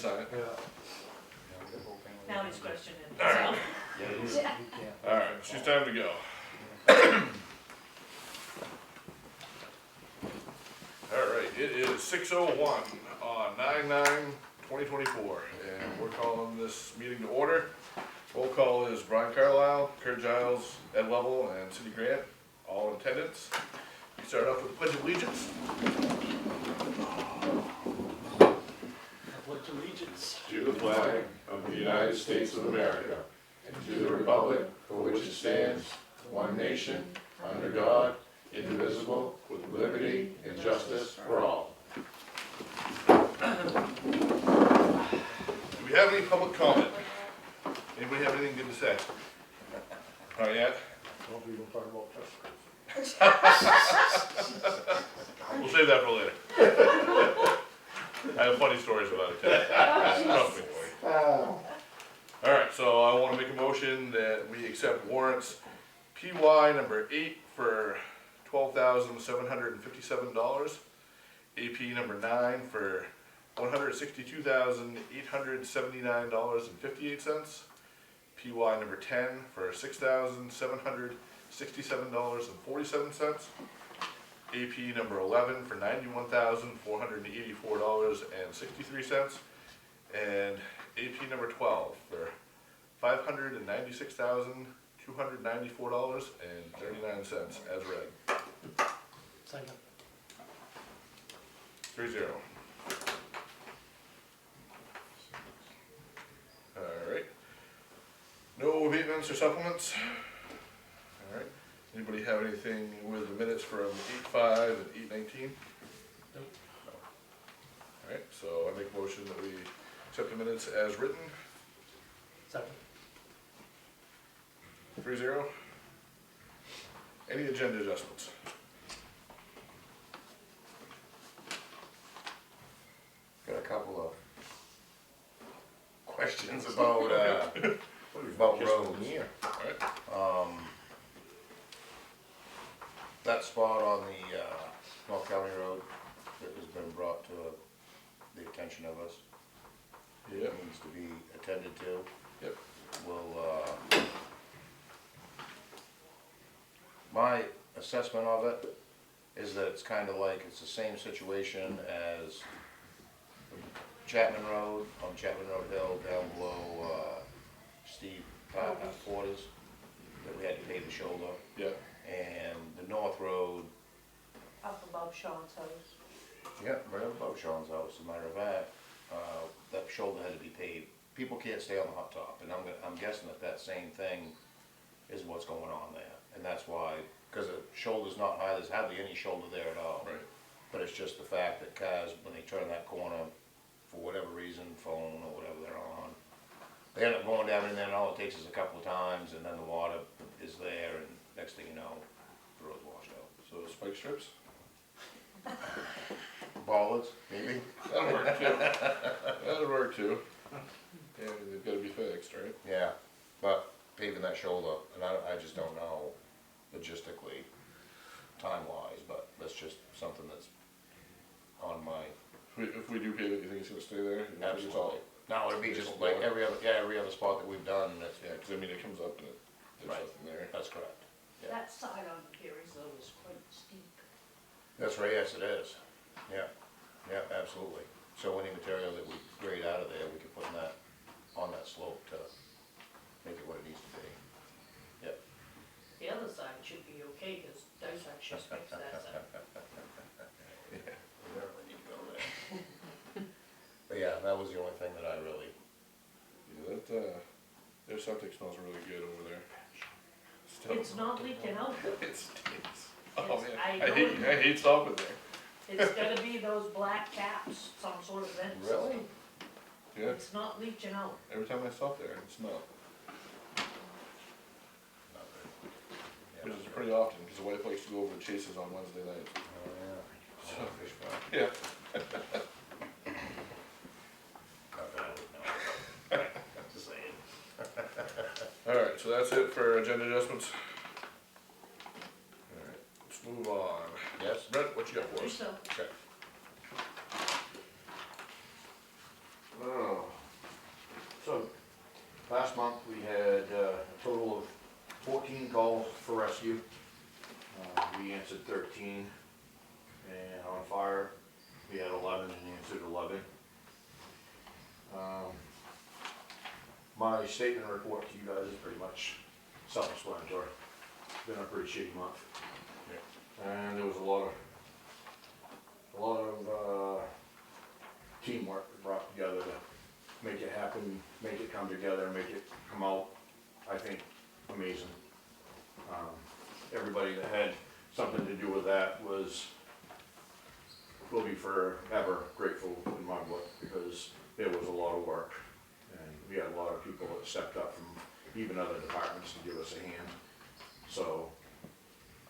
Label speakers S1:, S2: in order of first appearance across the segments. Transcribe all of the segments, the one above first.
S1: sign it.
S2: Now he's questioning
S1: Alright.
S2: himself.
S1: Alright, it's time to go. Alright, it is 6:01 on 9/9/2024, and we're calling this meeting to order. Roll call is Brian Carlisle, Kurt Giles, Ed Lovell, and Cindy Grant, all in attendance. We start off with the Pledge of Allegiance.
S3: Pledge allegiance
S4: to the flag of the United States of America, and to the republic for which it stands, one nation, under God, indivisible, with liberty and justice for all.
S1: Do we have any public comment? Anybody have anything good to say? Not yet? We'll save that for later. I have funny stories about it today. Trust me, boy. Alright, so I want to make a motion that we accept warrants PY number 8 for $12,757, AP number 9 for $162,879.58, PY number 10 for $6,767.47, AP number 11 for $91,484.63, and AP number 12 for $596,294.39 as read.
S3: second.
S1: 3-0. Alright. No abatements or supplements? Alright. Anybody have anything with the minutes from 8/5 and 8/19?
S3: Nope.
S1: No. Alright, so I make a motion that we accept the minutes as written.
S3: Second.
S1: 3-0. Any agenda adjustments?
S4: Got a couple of questions about roads.
S1: Alright.
S4: That spot on the North County Road that has been brought to the attention of us,
S1: Yep.
S4: needs to be attended to.
S1: Yep.
S4: My assessment of it is that it's kind of like, it's the same situation as Chapman Road, on Chapman Road Hill, down below Steve Porter's, that we had to pay the shoulder,
S1: Yeah.
S4: and the North Road,
S2: Up above Sean's house.
S4: yeah, right above Sean's house, as a matter of fact, that shoulder had to be paved. People can't stay on the hot top, and I'm guessing that same thing is what's going on there, and that's why, because the shoulder's not high, there's hardly any shoulder there at all.
S1: Right.
S4: But it's just the fact that cars, when they turn that corner, for whatever reason, phone or whatever they're on, they end up going down in there, and all it takes is a couple of times, and then the water is there, and next thing you know, the road's washed out.
S1: So spike strips?
S4: Bollards, maybe?
S1: That'll work too. That'll work too. Yeah, they've gotta be fixed, right?
S4: Yeah, but paving that shoulder, and I just don't know logistically, time-wise, but that's just something that's on my,
S1: If we do pave it, you think it's gonna stay there? You think it's all-
S4: absolutely. No, it'd be
S1: Just
S4: just like
S1: blow it?
S4: every other spot that we've done, and it's,
S1: Yeah, cause I mean, it comes up and there's
S4: Right.
S1: nothing there.
S4: that's correct. Yeah.
S2: That side on Gary's though is quite steep.
S4: That's right, yes it is. Yeah, yeah, absolutely. So any material that we grade out of there, we can put in that, on that slope to make it what it needs to be. Yep.
S2: The other side should be okay, cause Dyson just fixed that side.
S4: We really need to go there. But yeah, that was the only thing that I really,
S1: Yeah, their septic smells really good over there. Still.
S2: It's not leaking out though.
S1: It stinks. Oh
S2: It's-
S1: man,
S2: I
S1: I
S2: know
S1: hate,
S2: it.
S1: I hate stopping there.
S2: It's gotta be those black caps, some sort of vent system.
S4: really?
S1: Yeah,
S2: It's not leaching out.
S1: every time I stop there, it smells.
S4: Not good. Yeah,
S1: Which
S4: not
S1: is
S4: good.
S1: pretty often, because the wife likes to go over to Chase's on Wednesday nights.
S4: Oh, yeah. Oh, fish fry.
S1: Yeah.
S4: Not that I would know. Just saying.
S1: Alright, so that's it for agenda adjustments. Alright, let's move on.
S4: Yes?
S1: Brent, what you got for us?
S2: So,
S4: Okay.
S1: Oh.
S5: last month we had a total of 14 calls for rescue. We answered 13, and on fire, we had 11 and answered 11. My statement report to you guys is pretty much self-explanatory. It's been a pretty shitty month. And there was a lot of teamwork brought together to make it happen, make it come together, make it come out, I think, amazing. Everybody that had something to do with that will be forever grateful in my book, because there was a lot of work. And we had a lot of people that stepped up from even other departments to give us a hand. So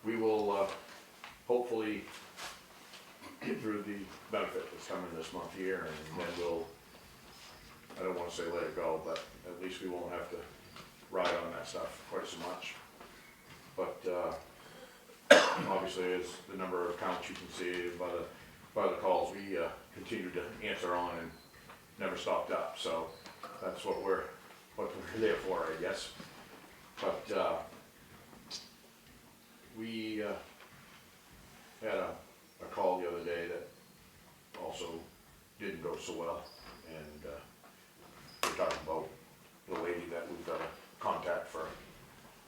S5: we will hopefully get through the benefit that's coming this month here, and then we'll, I don't wanna say let it go, but at least we won't have to ride on that stuff quite so much. But obviously, as the number of counts you can see by the calls, we continue to answer on and never stopped up, so that's what we're there for, I guess. But we had a call the other day that also didn't go so well, and we're talking about the lady that we've got to contact for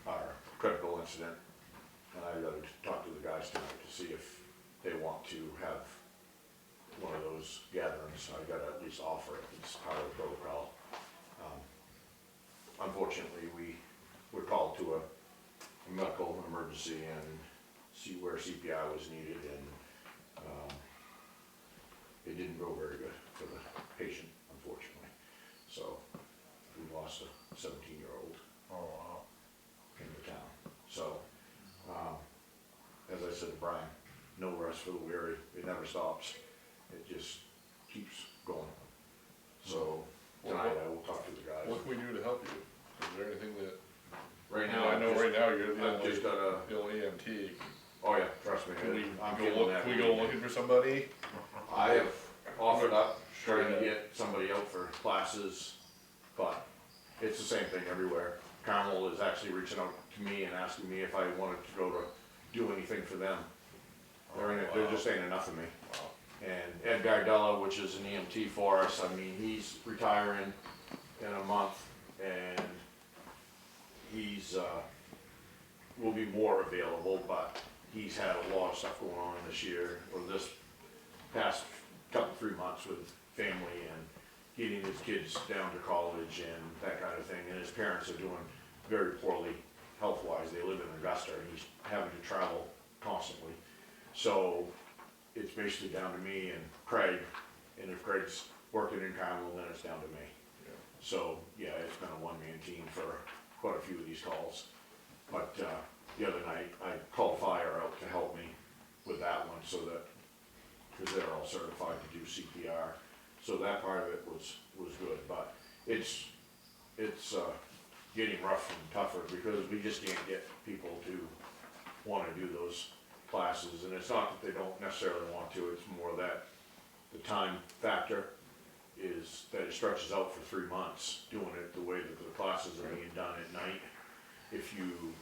S5: our critical incident, and I've got to talk to the guys tonight to see if they want to have one of those gatherings. I've got to at least offer it, it's part of the protocol. Unfortunately, we were called to a medical emergency and see where CPI was needed, and it didn't go very good for the patient, unfortunately. So we lost a 17-year-old in the town. So as I said to Brian, no rest for the weary. It never stops. It just keeps going. So tonight I will talk to the guys.
S1: What can we do to help you? Is there anything that,
S5: Right
S1: you know,
S5: now,
S1: I know right now you're
S5: I've just got a,
S1: the only EMT.
S5: oh yeah, trust me.
S1: Can we
S5: I'm
S1: go
S5: feeling
S1: look,
S5: that.
S1: can we go looking for somebody?
S5: I have offered up
S1: Sure.
S5: trying to get somebody out for classes, but it's the same thing everywhere. Carmel is actually reaching out to me and asking me if I wanted to go to do anything for them. They're just saying enough of me.
S1: Wow.
S5: And Ed Gardella, which is an EMT for us, I mean, he's retiring in a month, and he's, will be more available, but he's had a lot of stuff going on this year, or this past couple, 3 months with family and getting his kids down to college and that kind of thing, and his parents are doing very poorly health-wise. They live in Augusta, and he's having to travel constantly. So it's basically down to me and Craig, and if Craig's working in Carmel, then it's down to me.
S1: Yeah.
S5: So, yeah, it's been a one-man team for quite a few of these calls. But the other night, I called fire out to help me with that one, so that, because they're all certified to do CPR. So that part of it was good, but it's getting rough and tougher, because we just can't get people to wanna do those classes. And it's not that they don't necessarily want to, it's more that the time factor is that it stretches out for 3 months, doing it the way that the classes are being done at night. If you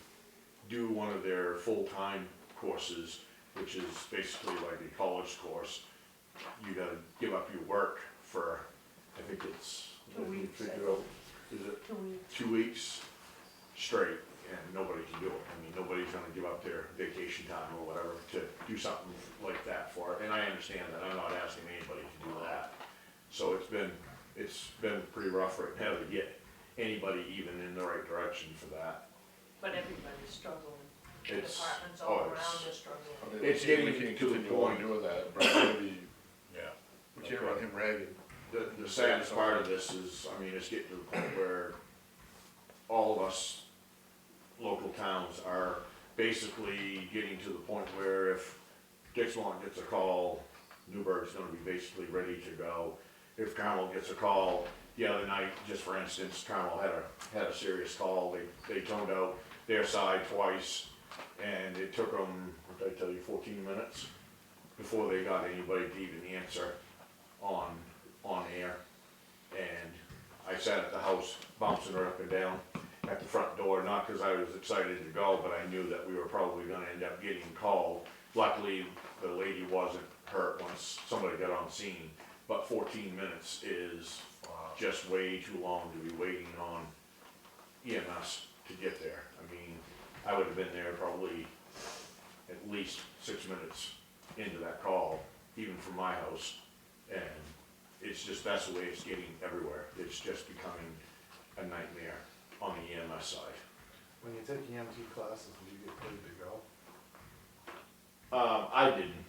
S5: do one of their full-time courses, which is basically like a college course, you gotta give up your work for, I think it's,
S2: 2 weeks,
S5: is
S2: I
S5: it
S2: 2 weeks.
S5: 2 weeks straight, and nobody can do it. I mean, nobody's gonna give up their vacation time or whatever to do something like that for it, and I understand that, I'm not asking anybody to do that. So it's been pretty rough right now to get anybody even in the right direction for that.
S2: But everybody's struggling. The
S5: It's,
S2: departments
S5: oh,
S2: all around
S5: it's-
S2: are struggling.
S1: I mean,
S5: It's
S1: we
S5: getting
S1: can't
S5: to the
S1: continue on
S5: point.
S1: doing that, Brian, maybe,
S4: Yeah.
S1: we can't run him ragged.
S5: The saddest part of this is, I mean, it's getting to the point where all of us local towns are basically getting to the point where if Dixmont gets a call, Newburgh's gonna be basically ready to go. If Carmel gets a call, the other night, just for instance, Carmel had a serious call, they toned out their side twice, and it took them, what did I tell you, 14 minutes before they got anybody to even answer on air. And I sat at the house bouncing her up and down at the front door, not because I was excited to go, but I knew that we were probably gonna end up getting called. Luckily, the lady wasn't hurt once somebody got on scene, but 14 minutes is just way too long to be waiting on EMS to get there. I mean, I would have been there probably at least 6 minutes into that call, even from my house, and it's just, that's the way it's getting everywhere. It's just becoming a nightmare on the EMS side.
S6: When you take EMT classes, do you get paid to go?
S5: I didn't,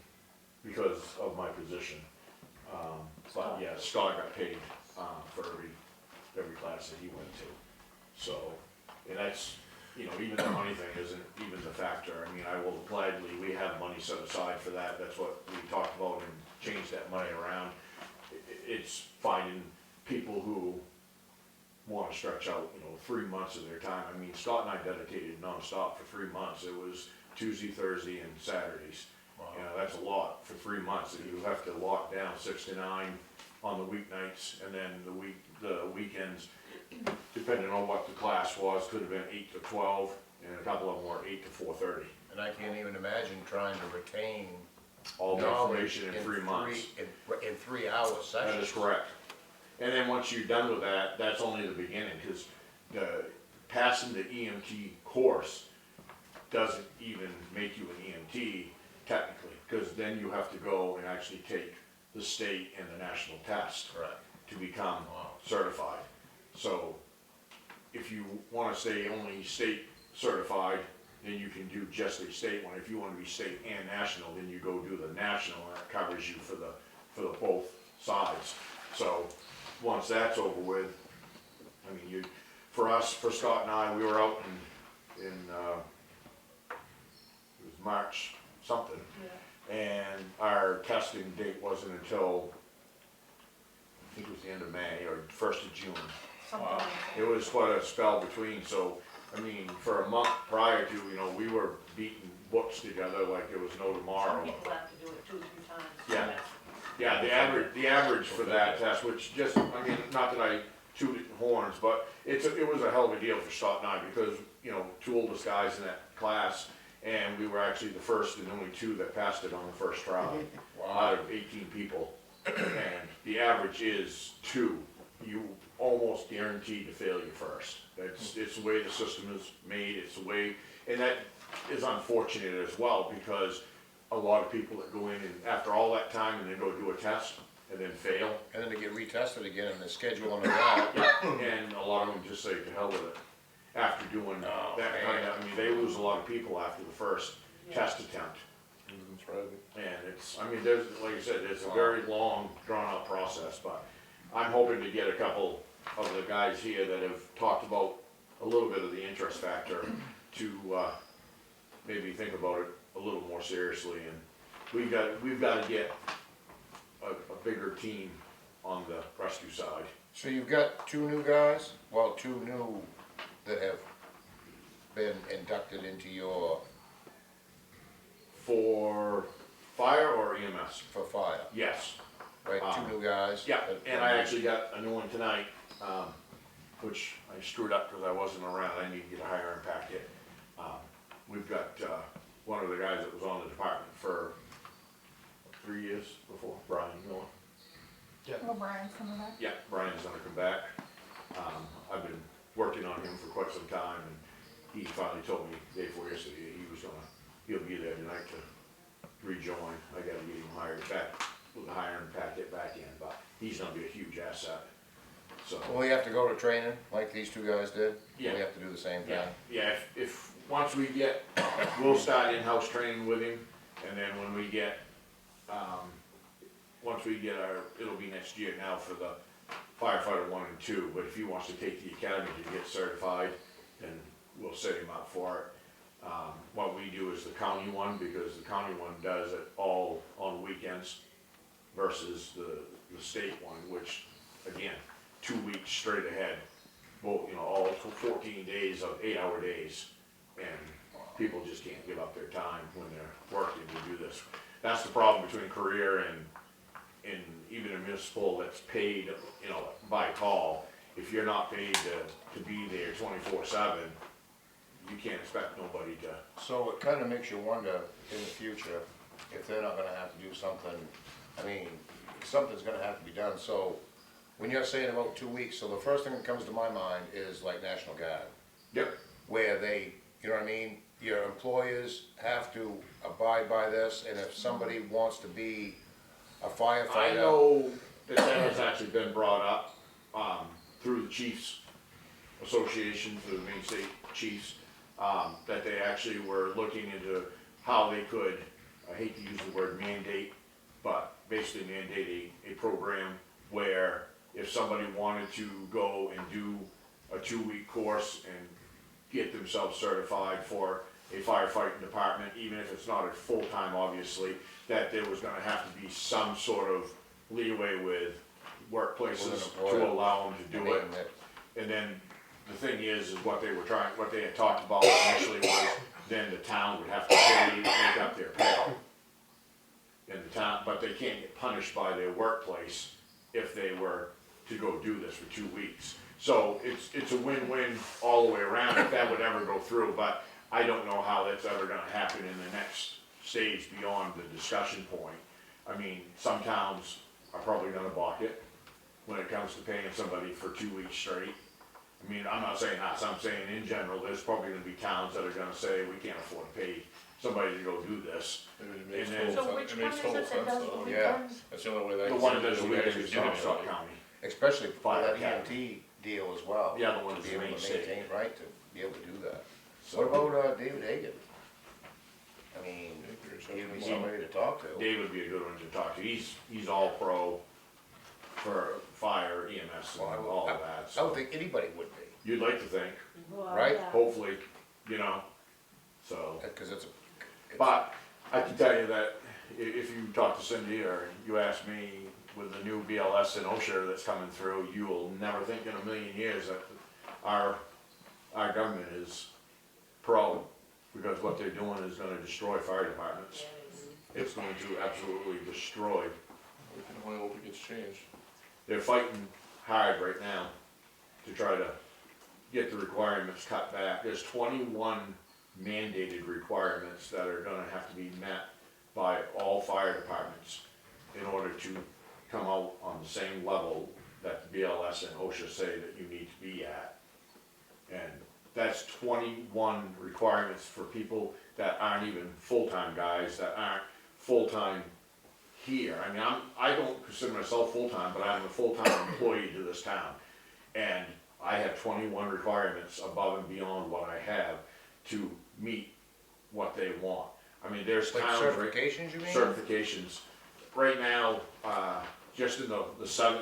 S5: because of my position. But yeah, Scott got paid, for every class that he went to. So, and that's, you know, even the money thing isn't even the factor. I mean, I will gladly, we have money set aside for that. That's what we talked about and changed that money around. It's finding people who wanna stretch out, you know, 3 months of their time. I mean, Scott and I dedicated nonstop for 3 months. It was Tuesday, Thursday, and Saturdays. You know, that's a lot for 3 months, and you have to lock down 6 to 9 on the weeknights, and then the weekends, depending on what the class was, could have been 8 to 12, and a couple of them were 8 to 4:30.
S4: And I can't even imagine trying to retain
S5: All the
S4: knowledge
S5: information in 3 months.
S4: In 3 hour
S5: That
S4: sessions.
S5: is correct. And then once you're done with that, that's only the beginning, because passing the EMT course doesn't even make you an EMT technically, because then you have to go and actually take the state and the national test
S4: Correct.
S5: to become
S4: Wow.
S5: certified. So if you want to stay only state certified, then you can do just the state one. If you want to be state and national, then you go do the national, and that covers you for the both sides. So once that's over with, I mean, for us, for Scott and I, we were out in it was March something,
S2: Yeah.
S5: and our testing date wasn't until, I think it was the end of May or 1st of June.
S2: Something like
S5: It was quite a spell between, so, I mean, for a month prior to, you know, we were beating books together like there was no
S2: Some
S5: tomorrow.
S2: people have to do it 2 or 3 times.
S5: Yeah. Yeah, the average for that test, which just, I mean, not that I tooted horns, but it was a hell of a deal for Scott and I, because, you know, 2 oldest guys in that class, and we were actually the first and only 2 that passed it on the first trial, out of 18 people. And the average is 2. You almost guaranteed to fail you first. It's the way the system is made, it's the way, and that is unfortunate as well, because a lot of people that go in and after all that time and then go do a test and then fail,
S4: And then they get retested again and the schedule on the back.
S5: and a lot of them just say to hell with it after doing
S4: Oh,
S5: that
S4: man.
S5: kind of, I mean, they lose a lot of people after the first
S2: Yeah.
S5: test attempt.
S1: That's right.
S5: And it's, I mean, there's, like I said, it's a very long, drawn-out process, but I'm hoping to get a couple of the guys here that have talked about a little bit of the interest factor to, maybe think about it a little more seriously, and we've got to get a bigger team on the rescue side.
S4: So you've got 2 new guys, well, 2 new that have been inducted into your,
S5: For fire or EMS?
S4: for fire,
S5: Yes.
S4: right, 2 new guys?
S5: Yeah,
S4: that-
S5: and I actually got a new one tonight, which I screwed up because I wasn't around. I need to get a hiring packet. We've got, one of the guys that was on the department for 3 years before, Brian Miller.
S7: Well, Brian's coming back.
S5: Yeah, Brian's gonna come back. I've been working on him for quite some time, and he finally told me day before yesterday he'll be there tonight to rejoin. I gotta get him hired back with the hiring packet back in, but he's gonna be a huge asset, so.
S4: Will we have to go to training like these 2 guys did?
S5: Yeah.
S4: We have to do the same
S5: Yeah,
S4: thing?
S5: yeah, once we get, we'll start in-house training with him, and then when we get, it'll be next year now for the firefighter 1 and 2, but if he wants to take the academy to get certified, then we'll set him up for it. What we do is the county one, because the county one does it all on weekends versus the state one, which, again, 2 weeks straight ahead, both, you know, all 14 days of 8-hour days, and people just can't give up their time when they're working to do this. That's the problem between career and even a municipal that's paid, you know, by call, if you're not paid to be there 24/7, you can't expect nobody to.
S4: So it kinda makes you wonder in the future if they're not gonna have to do something, I mean, something's gonna have to be done, so when you're saying about 2 weeks, so the first thing that comes to my mind is like National Guard,
S5: Yep.
S4: where they, you know what I mean, your employers have to abide by this, and if somebody wants to be a firefighter.
S5: I know that has actually been brought up, through the Chiefs Association, through the Maine State Chiefs, that they actually were looking into how they could, I hate to use the word mandate, but basically mandate a program where if somebody wanted to go and do a 2-week course and get themselves certified for a firefighting department, even if it's not a full-time, obviously, that there was gonna have to be some sort of leeway with workplaces to allow them to do it. And then the thing is what they had talked about initially was then the town would have to pay, make up their pay. In the town, but they can't get punished by their workplace if they were to go do this for 2 weeks. So it's a win-win all the way around if that would ever go through, but I don't know how that's ever gonna happen in the next stage beyond the discussion point. I mean, some towns are probably gonna balk it when it comes to paying somebody for 2 weeks straight. I mean, I'm not saying us, I'm saying in general, there's probably gonna be towns that are gonna say, we can't afford to pay somebody to go do this.
S1: It makes
S5: And then-
S1: total
S2: So
S1: sen-
S2: which
S1: it
S2: one
S1: makes
S2: is
S1: total
S2: it that
S1: sense
S2: does the
S1: though.
S4: Yeah.
S2: weekends?
S1: That's the only way that.
S5: The one that does the
S1: you guys
S5: weekends is
S1: can do
S5: Scott
S1: it.
S5: County.
S4: Especially for
S5: Fire
S4: that
S5: academy.
S4: EMT deal as well.
S5: The other one
S4: To
S5: is
S4: be
S5: the
S4: able
S5: main
S4: to
S5: state.
S4: maintain, right, to be able to do that.
S5: So-
S4: What about, David Hagan? I mean,
S1: Acres,
S4: he'd be
S1: yeah.
S4: somebody to talk to.
S5: Dave would be a good one to talk to. He's all pro for fire, EMS, and
S4: Well,
S5: all of that.
S4: I don't
S5: So
S4: think anybody would be,
S5: you'd like to think,
S2: Well,
S4: Right?
S2: yeah.
S5: hopefully, you know. So,
S4: because it's a.
S5: but I can tell you that if you talk to Cindy or you ask me with the new BLS and OSHA that's coming through, you will never think in a million years that our government is pro, because what they're doing is gonna destroy fire departments.
S2: Yeah, it is.
S5: It's going to absolutely destroy.
S1: We can only hope it gets changed.
S5: They're fighting hard right now to try to get the requirements cut back. There's 21 mandated requirements that are gonna have to be met by all fire departments in order to come out on the same level that the BLS and OSHA say that you need to be at. And that's 21 requirements for people that aren't even full-time guys, that aren't full-time here. I mean, I don't consider myself full-time, but I'm a full-time employee to this town. And I have 21 requirements above and beyond what I have to meet what they want. I mean, there's
S4: Like
S5: towns.
S4: certifications, you mean?
S5: Certifications. Right now, just in the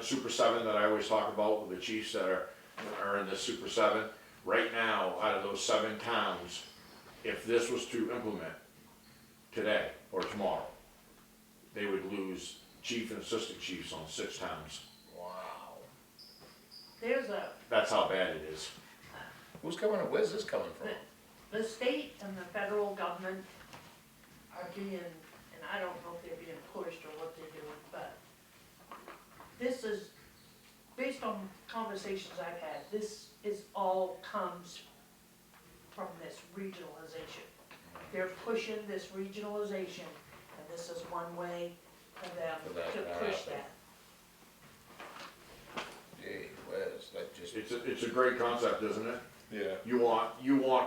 S5: Super 7 that I always talk about with the chiefs that are in the Super 7, right now, out of those 7 towns, if this was to implement today or tomorrow, they would lose chief and assistant chiefs on 6 towns.
S4: Wow.
S2: There's a,
S5: That's how bad it is.
S4: Who's coming, where's this coming from?
S2: the state and the federal government are being, and I don't know if they're being pushed or what they're doing, but this is, based on conversations I've had, this is all comes from this regionalization. They're pushing this regionalization, and this is one way for them
S4: For that
S2: to
S4: to
S2: push
S4: happen.
S2: that.
S4: Gee, where's, that just,
S5: It's a great concept, isn't it?
S1: Yeah.
S5: You want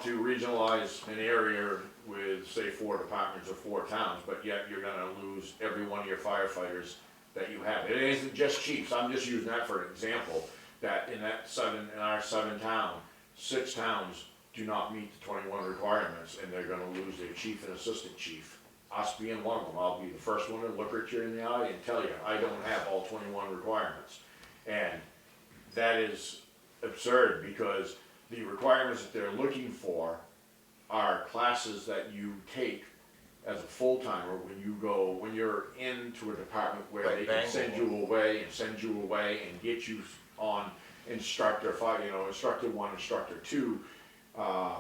S5: to regionalize an area with, say, 4 departments or 4 towns, but yet you're gonna lose every one of your firefighters that you have. It isn't just chiefs, I'm just using that for an example, that in our 7 town, 6 towns do not meet the 21 requirements, and they're gonna lose their chief and assistant chief. Us being one of them, I'll be the first one to look at you in the eye and tell you, I don't have all 21 requirements. And that is absurd, because the requirements that they're looking for are classes that you take as a full-timer when you're into a department where
S4: Like
S5: they can
S4: Bangor.
S5: send you away and get you on instructor 5, instructor 1, instructor 2, what's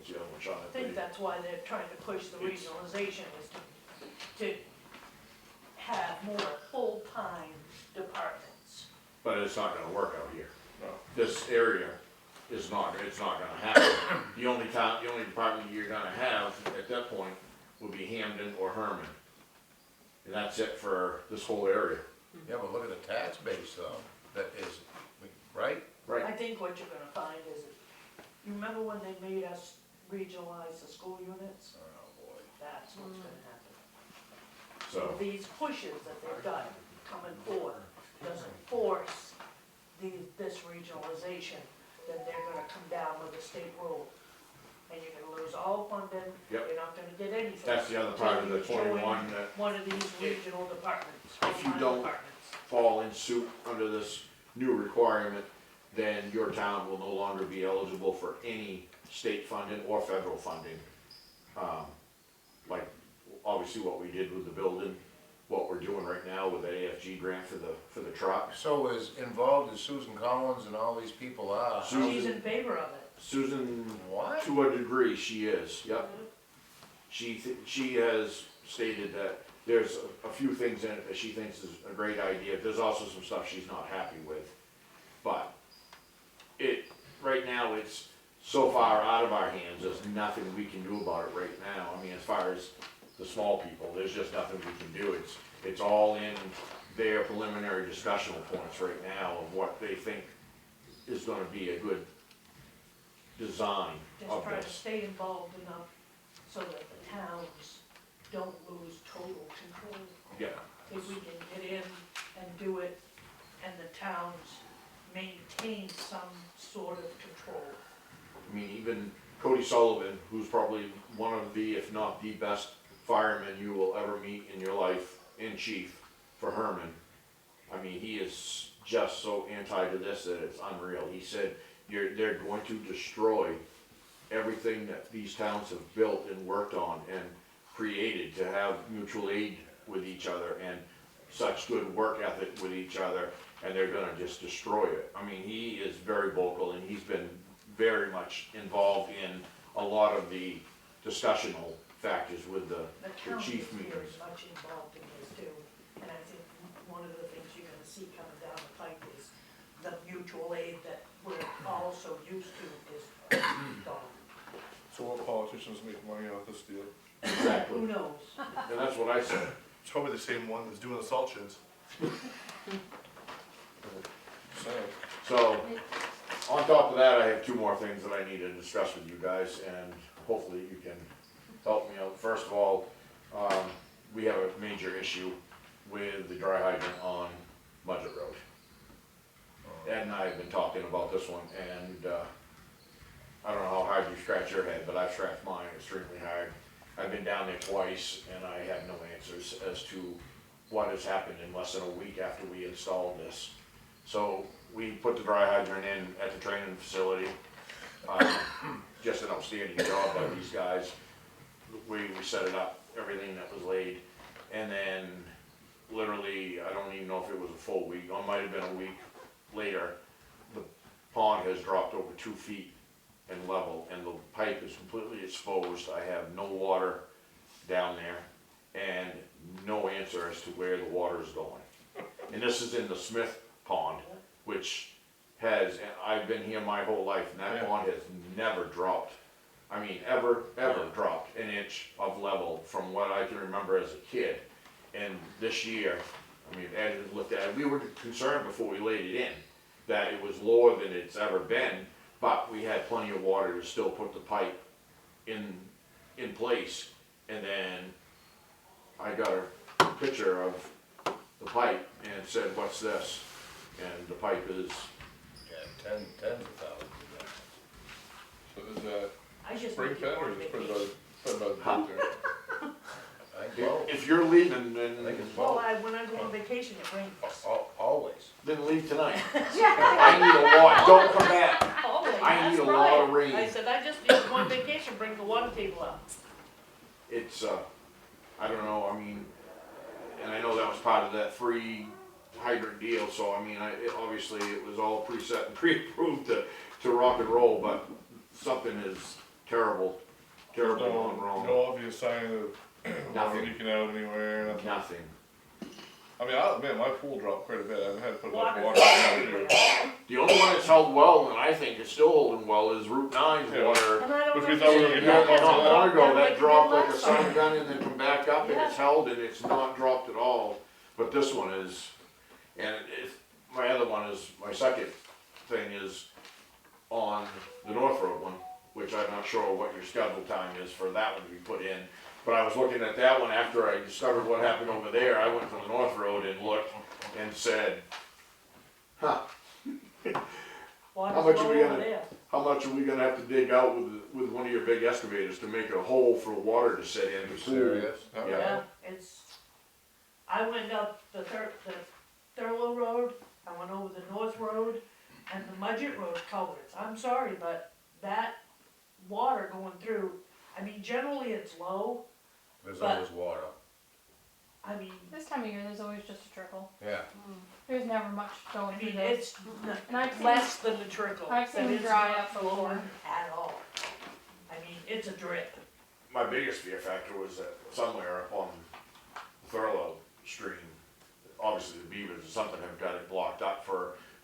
S5: the other one, Sean?
S2: I think that's why they're trying to push the
S5: It's-
S2: regionalization, is to have more full-time departments.
S5: but it's not gonna work out here.
S1: No.
S5: This area is not, it's not gonna happen. The only department you're gonna have at that point would be Hamden or Herman. And that's it for this whole area.
S4: Yeah, but look at the tax base though, that is, right?
S2: I think what you're gonna find is, you remember when they made us regionalize the school units?
S4: Oh, boy.
S2: That's what's gonna happen.
S5: So,
S2: These pushes that they've done coming forward doesn't force this regionalization, then they're gonna come down with a state rule. And you're gonna lose all funding,
S5: Yep.
S2: you're not gonna get anything.
S5: that's the other part of the
S2: Till you join
S5: 21 that
S2: one of these regional departments, or
S5: if you
S2: fire
S5: don't-
S2: departments.
S5: fall in suit under this new requirement, then your town will no longer be eligible for any state funding or federal funding. Like, obviously what we did with the building, what we're doing right now with the AFG grant for the truck.
S4: So as involved as Susan Collins and all these people are,
S5: Susan-
S2: She's in favor of it.
S5: Susan,
S4: what?
S5: to a degree, she is, yep. She has stated that there's a few things in it that she thinks is a great idea. There's also some stuff she's not happy with. But right now, it's so far out of our hands, there's nothing we can do about it right now. I mean, as far as the small people, there's just nothing we can do. It's all in their preliminary discussional points right now of what they think is gonna be a good design
S2: Just
S5: of
S2: try to
S5: this.
S2: stay involved enough so that the towns don't lose total control.
S5: Yeah,
S2: If we can get in and do it, and the towns maintain some sort of control.
S5: I mean, even Cody Sullivan, who's probably one of the, if not the best fireman you will ever meet in your life, in chief for Herman. I mean, he is just so anti to this that it's unreal. He said, they're going to destroy everything that these towns have built and worked on and created to have mutual aid with each other and such good work ethic with each other, and they're gonna just destroy it. I mean, he is very vocal, and he's been very much involved in a lot of the discussional factors with the
S2: The county is
S5: chief
S2: very
S5: meetings.
S2: much involved in this too, and I think one of the things you're gonna see coming down the pipe is the mutual aid that we're all so used to is gone.
S1: So what politicians make money off this deal?
S5: Exactly,
S2: Who knows?
S5: and that's what I said.
S1: It's probably the same one that's doing the salt sheds.
S5: So, on top of that, I have two more things that I need to discuss with you guys, and hopefully you can help me out. First of all, we have a major issue with the dry hydrant on Budget Road. Ed and I have been talking about this one, and, I don't know how hard you scratch your head, but I've scratched mine extremely hard. I've been down there twice, and I have no answers as to what has happened in less than a week after we installed this. So, we put the dry hydrant in at the training facility. Just an outstanding job by these guys. We set it up, everything that was laid, and then literally, I don't even know if it was a full week, or it might have been a week later, the pond has dropped over 2 feet in level, and the pipe is completely exposed. I have no water down there, and no answer as to where the water is going. And this is in the Smith Pond, which has, and I've been here my whole life, and that
S1: Yeah.
S5: pond has never dropped. I mean, ever dropped an inch of level from what I can remember as a kid. And this year, I mean, Ed had looked at it, we were concerned before we laid it in, that it was lower than it's ever been, but we had plenty of water to still put the pipe in place. And then I got a picture of the pipe and said, what's this? And the pipe is,
S4: Yeah, tens of thousands of dollars.
S1: So is that
S2: I just
S1: spring
S2: think you
S1: fed or
S2: want
S1: is it put
S2: vacation.
S1: by the filter?
S4: I think both.
S5: if you're leaving, then,
S4: I think it's
S2: Well,
S4: both.
S2: when I go on vacation, it rains.
S4: Always.
S5: then leave tonight. I need a lot, don't come back.
S2: Always,
S5: I need
S2: that's
S5: a lot of
S2: right.
S5: rain.
S2: I said, I just need one vacation, bring the water table up.
S5: It's, I don't know, I mean, and I know that was part of that free hydrant deal, so I mean, obviously it was all preset and pre-approved to rock and roll, but something is terrible gone wrong.
S1: No obvious sign of water
S5: Nothing.
S1: leaking out anywhere, nothing.
S5: Nothing.
S1: I mean, I'll admit, my pool dropped quite a bit, I had to put a bunch of
S2: Water.
S1: water in
S5: held well, and I think it's still holding well, is Route 9's
S1: Yeah.
S5: water.
S2: And I don't
S1: Which we thought we were
S2: understand
S1: gonna
S2: that.
S1: get
S5: Not long ago,
S2: Yeah,
S5: that
S2: it
S5: dropped
S2: did
S5: like a
S2: last
S5: sun
S2: summer.
S5: gun and then come back up, and
S2: Yeah.
S5: it's held, and it's not dropped at all. But this one is, and my other one is, my second thing is on the North Road one, which I'm not sure what your schedule time is for that one to be put in. But I was looking at that one after I discovered what happened over there. I went to the North Road and looked and said, huh,
S2: Water's
S5: How much are
S2: low
S5: we
S2: over
S5: gonna-
S2: there.
S5: how much are we gonna have to dig out with one of your big excavators to make a hole for water to set in?
S4: You
S5: the pool?
S4: serious?
S2: Yeah, I went up the Thurlow Road, I went over the North Road, and the Mudgett Road culverts. I'm sorry, but that water going through, I mean, generally it's low,
S4: There's
S2: But-
S4: always water,
S2: I mean,
S7: This time of year, there's always just a trickle.
S4: yeah.
S7: There's never much
S2: I
S7: going through
S2: mean,
S7: this.
S2: it's
S7: And I've seen,
S2: less than a trickle.
S7: I've seen
S2: but
S7: them
S2: it's
S7: dry
S2: not
S7: up before.
S2: flowing at all. I mean, it's a drip.
S5: My biggest fear factor was that somewhere up on Thurlow Stream, obviously the beavers or something have got it blocked up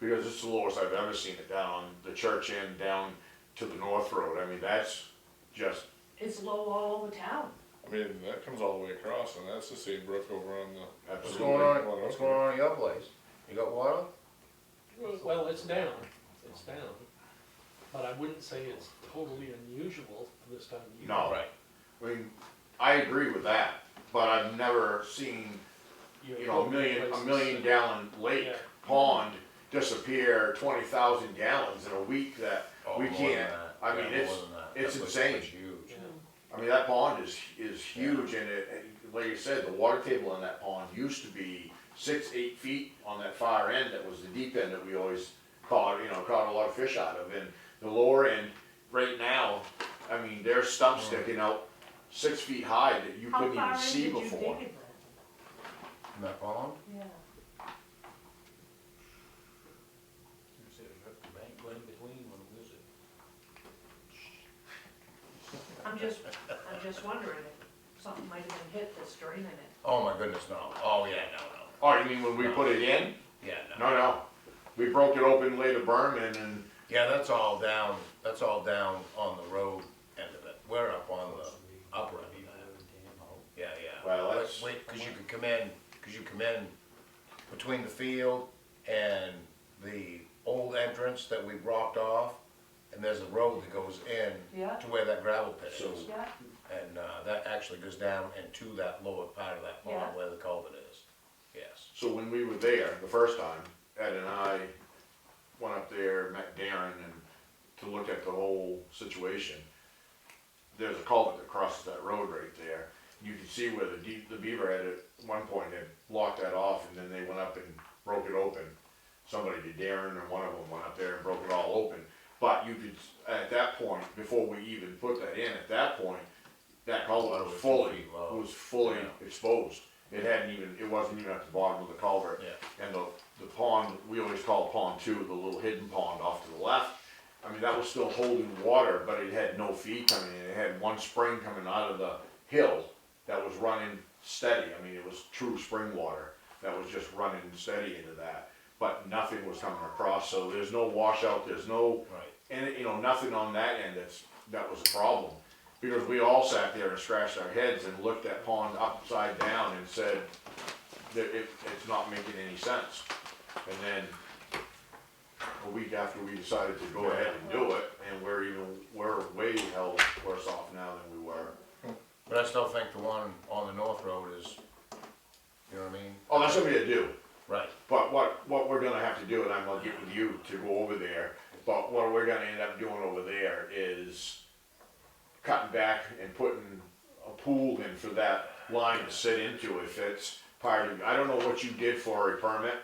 S5: because it's the lowest I've ever seen it down on the church end down to the North Road. I mean, that's just,
S2: It's low all over town.
S1: I mean, that comes all the way across, and that's the same brook over on the.
S4: What's
S5: absolutely.
S4: going on, what's going on in your place? You got water?
S3: Well, it's down, but I wouldn't say it's totally unusual for this time of year.
S5: No.
S4: Right.
S5: I mean, I agree with that, but I've never seen, you know, a million gallon lake
S3: Yeah.
S5: pond disappear 20,000 gallons in a week that
S4: Oh,
S5: we
S4: more
S5: can't.
S4: than that.
S5: I mean,
S4: Yeah,
S5: it's-
S4: more than that.
S5: it's
S4: That place
S5: insane.
S4: is huge.
S3: Yeah.
S5: I mean, that pond is huge, and like you said, the water table in that pond used to be 6, 8 feet on that far end. That was the deep end that we always caught a lot of fish out of. And the lower end, right now, I mean, there's stumps sticking out 6 feet high that you
S2: How
S5: couldn't
S2: far
S5: even
S2: in
S5: see
S2: did you
S5: before.
S2: dig it
S4: In that pond?
S2: then? Yeah. I'm just wondering if something might have been hit that's draining it.
S4: Oh my goodness, no. Oh, yeah, no,
S5: Oh, you mean when we put it in?
S4: no. Yeah, no.
S5: No, no. We broke it open, laid a berm in, and
S4: Yeah, that's all down on the road end of it. We're up on the upper end of that. Yeah, yeah.
S5: Well, that's-
S4: Wait, cause you could come in between the field and the old entrance that we blocked off, and there's a road that goes in
S2: Yeah.
S4: to where that gravel pit
S5: So-
S4: is.
S2: Yeah,
S4: And, that actually goes down into that lower part of that
S2: Yeah.
S4: pond where the culvert is. Yes.
S5: so when we were there the first time, Ed and I went up there, met Darren, and to look at the whole situation. There's a culvert that crosses that road right there. You can see where the beaver had at one point had blocked that off, and then they went up and broke it open. Somebody did, Darren, or one of them went up there and broke it all open. But you could, at that point, before we even put that in, at that point, that culvert was fully
S4: Yeah.
S5: exposed. It wasn't even at the bottom of the culvert.
S4: Yeah.
S5: And the pond, we always call it pond 2, the little hidden pond off to the left. I mean, that was still holding water, but it had no feed coming in. It had one spring coming out of the hill that was running steady. I mean, it was true spring water that was just running steady into that. But nothing was coming across, so there's no washout, there's no,
S4: Right.
S5: and nothing on that end that was a problem. Because we all sat there and scratched our heads and looked at pond upside down and said that it's not making any sense. And then a week after we decided to go ahead and do it, and we're way hell worse off now than we were.
S4: But I still think the one on the North Road is, you know what I mean?
S5: Oh, that's something to do.
S4: Right.
S5: But what we're gonna have to do, and I'm gonna get with you to go over there, but what we're gonna end up doing over there is cutting back and putting a pool in for that line to sit into if it's part of, I don't know what you did for a permit.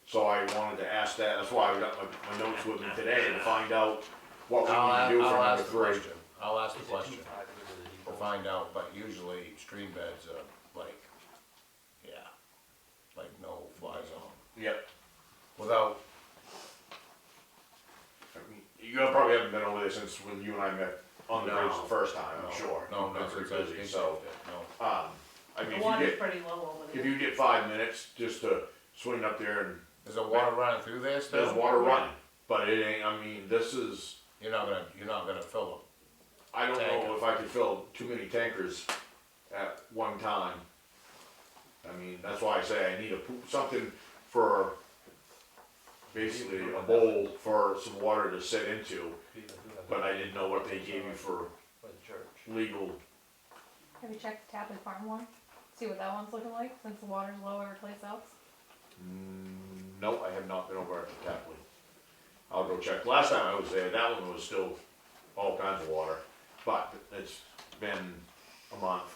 S5: So I wanted to ask that, that's why I got my notes with me today, to find out what we need to do for
S4: I'll
S5: number
S4: ask the
S5: 3.
S4: question. I'll ask the question to find out, but usually stream beds are like, yeah, like no fly zone.
S5: Yep.
S4: Without,
S5: I mean, you probably haven't been over there since when you and I met on the
S4: No.
S5: bridge the first time, I'm
S4: no,
S5: sure.
S4: no,
S5: You've been
S4: no,
S5: pretty busy,
S4: it's
S5: so,
S4: no.
S5: I mean,
S2: the water's pretty low over
S5: if
S2: there.
S5: you get 5 minutes just to swing up there and
S4: Is there water running through there still?
S5: there's water running, but it ain't, I mean, this is,
S4: You're not gonna fill
S5: I don't know
S4: Tanker.
S5: if I could fill too many tankers at one time. I mean, that's why I say I need something for basically a bowl for some water to sit into, but I didn't know what they gave you for
S3: By the church.
S5: legal.
S7: Have you checked the Tapley Farm one? See what that one's looking like since the water's low every place else?
S5: No, I have not been over at the Tapley. I'll go check. Last time I was there, that one was still all kinds of water, but it's been a month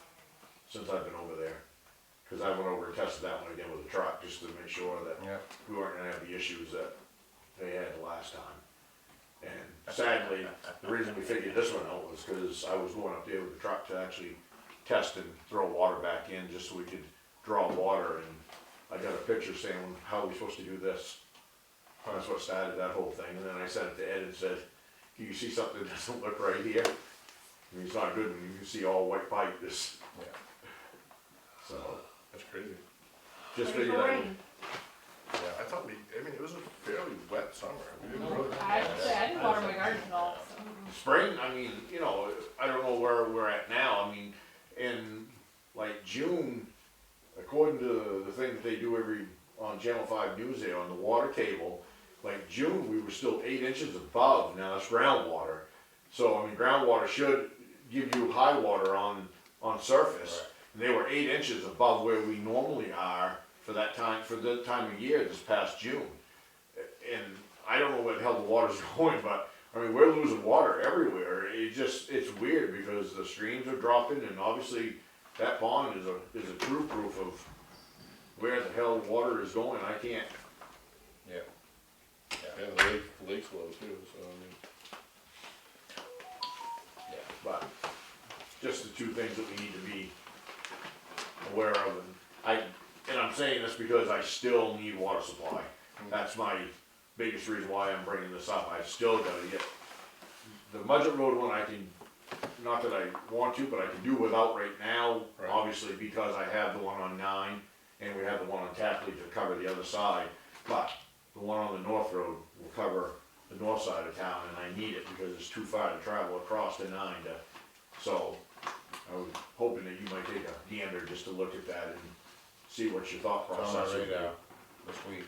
S5: since I've been over there. Cause I went over and tested that one again with the truck, just to make sure that
S4: Yeah.
S5: we weren't gonna have the issues that they had the last time. And sadly, the reason we figured this one out was cause I was going up there with the truck to actually test and throw water back in, just so we could draw water, and I got a picture saying, how are we supposed to do this? And that's what started that whole thing, and then I sent it to Ed and said, can you see something that doesn't look right here? I mean, it's not good when you can see all white pipe, this,
S4: Yeah.
S5: so,
S1: That's crazy.
S5: just
S2: Ready
S5: figured
S2: for
S5: I.
S2: rain.
S1: I thought I mean, it was a fairly wet summer. We didn't really.
S7: I didn't water my garden at all, so.
S5: Spring, I mean, you know, I don't know where we're at now, I mean, in like June, according to the thing that they do on Channel 5 News there, on the water table, like June, we were still 8 inches above, now that's groundwater. So, I mean, groundwater should give you high water on surface.
S4: Right.
S5: And they were 8 inches above where we normally are for the time of year this past June. And I don't know where the hell the water's going, but I mean, we're losing water everywhere. It's weird because the streams are dropping, and obviously that pond is a true proof of where the hell water is going. I can't.
S4: Yeah.
S1: Yeah, the lake's low too, so I mean.
S5: But just the two things that we need to be aware of, and I'm saying this because I still need water supply. That's my biggest reason why I'm bringing this up. I still gotta get the Mudgett Road one. I can, not that I want to, but I can do without right now.
S1: Right.
S5: Obviously, because I have the one on 9, and we have the one on Tapley to cover the other side. But the one on the North Road will cover the north side of town, and I need it because it's too far to travel across the 9 to. So I was hoping that you might take a gander just to look at that and see what your thought
S4: It's on
S5: process
S4: our
S5: would be.
S4: radar this week.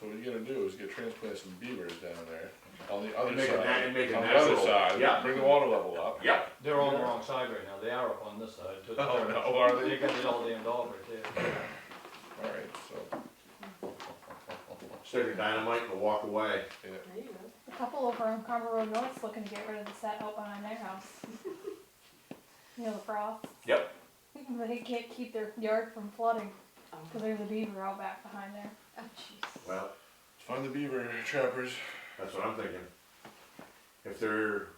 S1: So what you're gonna do is get transplant some beavers down there on the other
S5: And make a
S1: side.
S5: and make a
S1: On the other
S5: natural.
S1: side,
S5: Yeah.
S1: bring the water level up.
S5: Yep.
S3: They're on the wrong side right now, they are up on this side. to the
S1: Oh,
S3: church.
S1: no, are they?
S3: They got it all dammed off right there.
S1: Alright, so,
S5: Stick a dynamite and walk away.
S1: yeah.
S2: There you go.
S7: A couple over on Carver Road North's looking to get rid of the set out behind their house. You know, the frost.
S5: Yep.
S7: They can't keep their yard from flooding, cause there's a beaver out back behind there.
S2: Oh, jeez.
S5: Well,
S1: Find the beaver trappers.
S5: that's what I'm thinking. If they're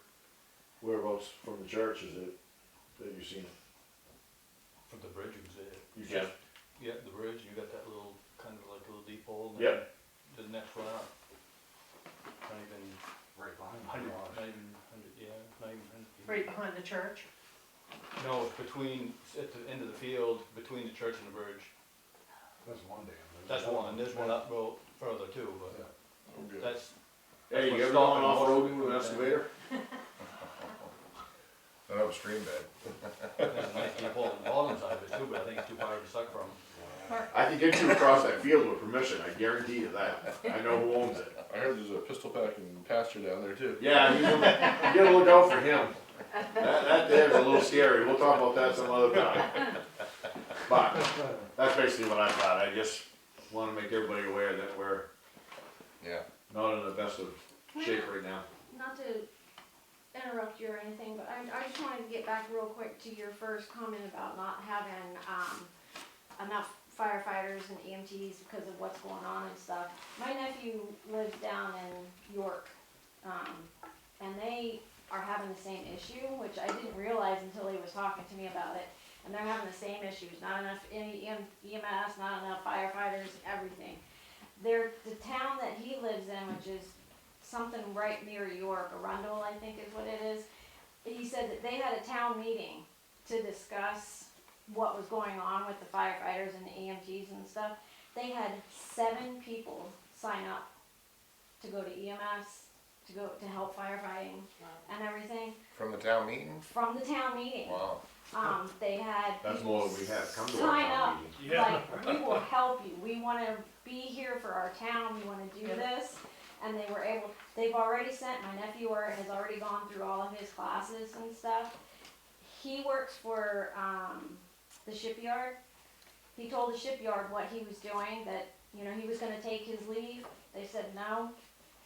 S5: whereabouts from the church is it that you've seen it?
S3: From the bridge, you can see it.
S5: You can.
S3: Yeah, the bridge, you got that little, kind of like a little deep hole. and
S5: Yep.
S3: then The next one up. Not even
S6: Right behind the
S3: 100,
S6: garage.
S3: not even 100, yeah, not even 100 feet.
S2: Right behind the church.
S3: No, it's between, at the end of the field, between the church and the bridge.
S6: That's one dam.
S3: That's one, there's one up, well, further too, but
S6: Yeah.
S1: Oh, good.
S3: that's,
S5: Hey, you
S3: what's
S5: ever
S3: stopping
S5: gone off
S3: water
S5: road
S3: from
S5: with an
S3: coming
S5: excavator?
S4: Don't have a stream bed.
S3: there's a nice deep hole on the bottom side of it too, but I think it's too far to suck from.
S5: I can get you across that field with permission, I guarantee you that. I know who owns it.
S1: I heard there's a pistol packing pasture down there too.
S5: Yeah, you gotta look out for him. That there's a little scary, we'll talk about that some other time. But, that's basically what I thought, I just wanna make everybody aware that we're
S4: Yeah.
S5: not in the best of shape right now.
S8: Not to interrupt you or anything, but I just wanted to get back real quick to your first comment about not having, enough firefighters and EMTs because of what's going on and stuff. My nephew lives down in York, and they are having the same issue, which I didn't realize until he was talking to me about it. And they're having the same issues, not enough EMS, not enough firefighters, everything. The town that he lives in, which is something right near York, Arundel, I think is what it is. He said that they had a town meeting to discuss what was going on with the firefighters and the EMTs and stuff. They had 7 people sign up to go to EMS, to go to help firefighting and everything
S4: From the town meeting?
S8: from the town meeting.
S4: Wow.
S8: They had
S5: That's
S8: people
S5: more than we have come to our
S8: sign
S5: town
S8: up,
S5: meeting.
S8: like, we will help you, we wanna be here for our town, we wanna do
S2: Yeah.
S8: this. And they were able, they've already sent, my nephew has already gone through all of his classes and stuff. He works for, the shipyard. He told the shipyard what he was doing, that, you know, he was gonna take his leave. They said, no,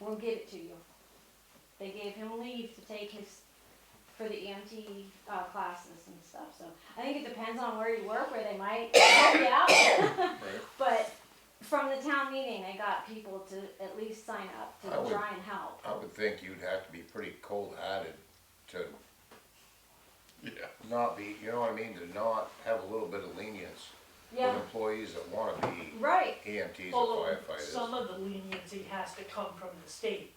S8: we'll give it to you. They gave him leave to take for the EMT, classes and stuff, so. I think it depends on where you work, where they might help you out.
S1: Right.
S8: But from the town meeting, they got people to at least sign up
S4: I
S8: to
S4: would-
S8: try and help.
S4: I would think you'd have to be pretty cold-hearted to
S1: Yeah.
S4: not be, you know what I mean, to not have a little bit of lenience with
S8: Yeah,
S4: employees that wanna be
S8: right,
S4: EMTs or
S2: Although
S4: firefighters.
S2: some of the leniency has to come from the state.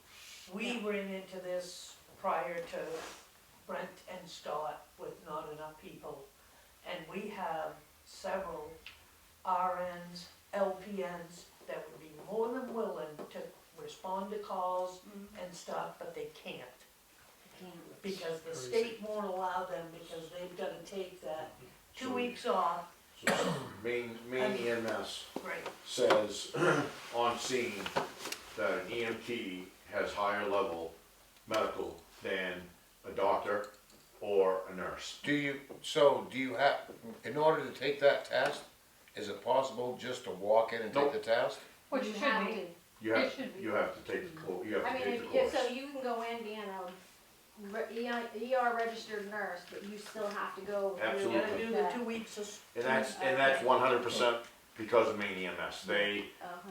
S2: We ran into this prior to Brent and Scott with not enough people. And we have several RNs, LPNs that would be more than willing to respond to calls and stuff, but they can't. Because the state won't allow them, because they've gotta take that 2 weeks off.
S5: Maine EMS
S2: Right.
S5: says on scene that an EMT has higher level medical than a doctor or a nurse.
S4: Do you have, in order to take that test, is it possible just to walk in and take
S5: Nope.
S4: the test?
S7: Which
S8: you
S7: should
S8: have
S7: be.
S8: to.
S5: You
S7: It
S5: have,
S7: should be.
S5: you have to take the course, you have
S8: I
S5: to
S8: mean,
S5: take the course.
S8: so you can go in being a ER registered nurse, but you still have to go through.
S2: You
S5: Absolutely.
S2: gotta do the 2 weeks of.
S5: And that's 100% because of Maine EMS. They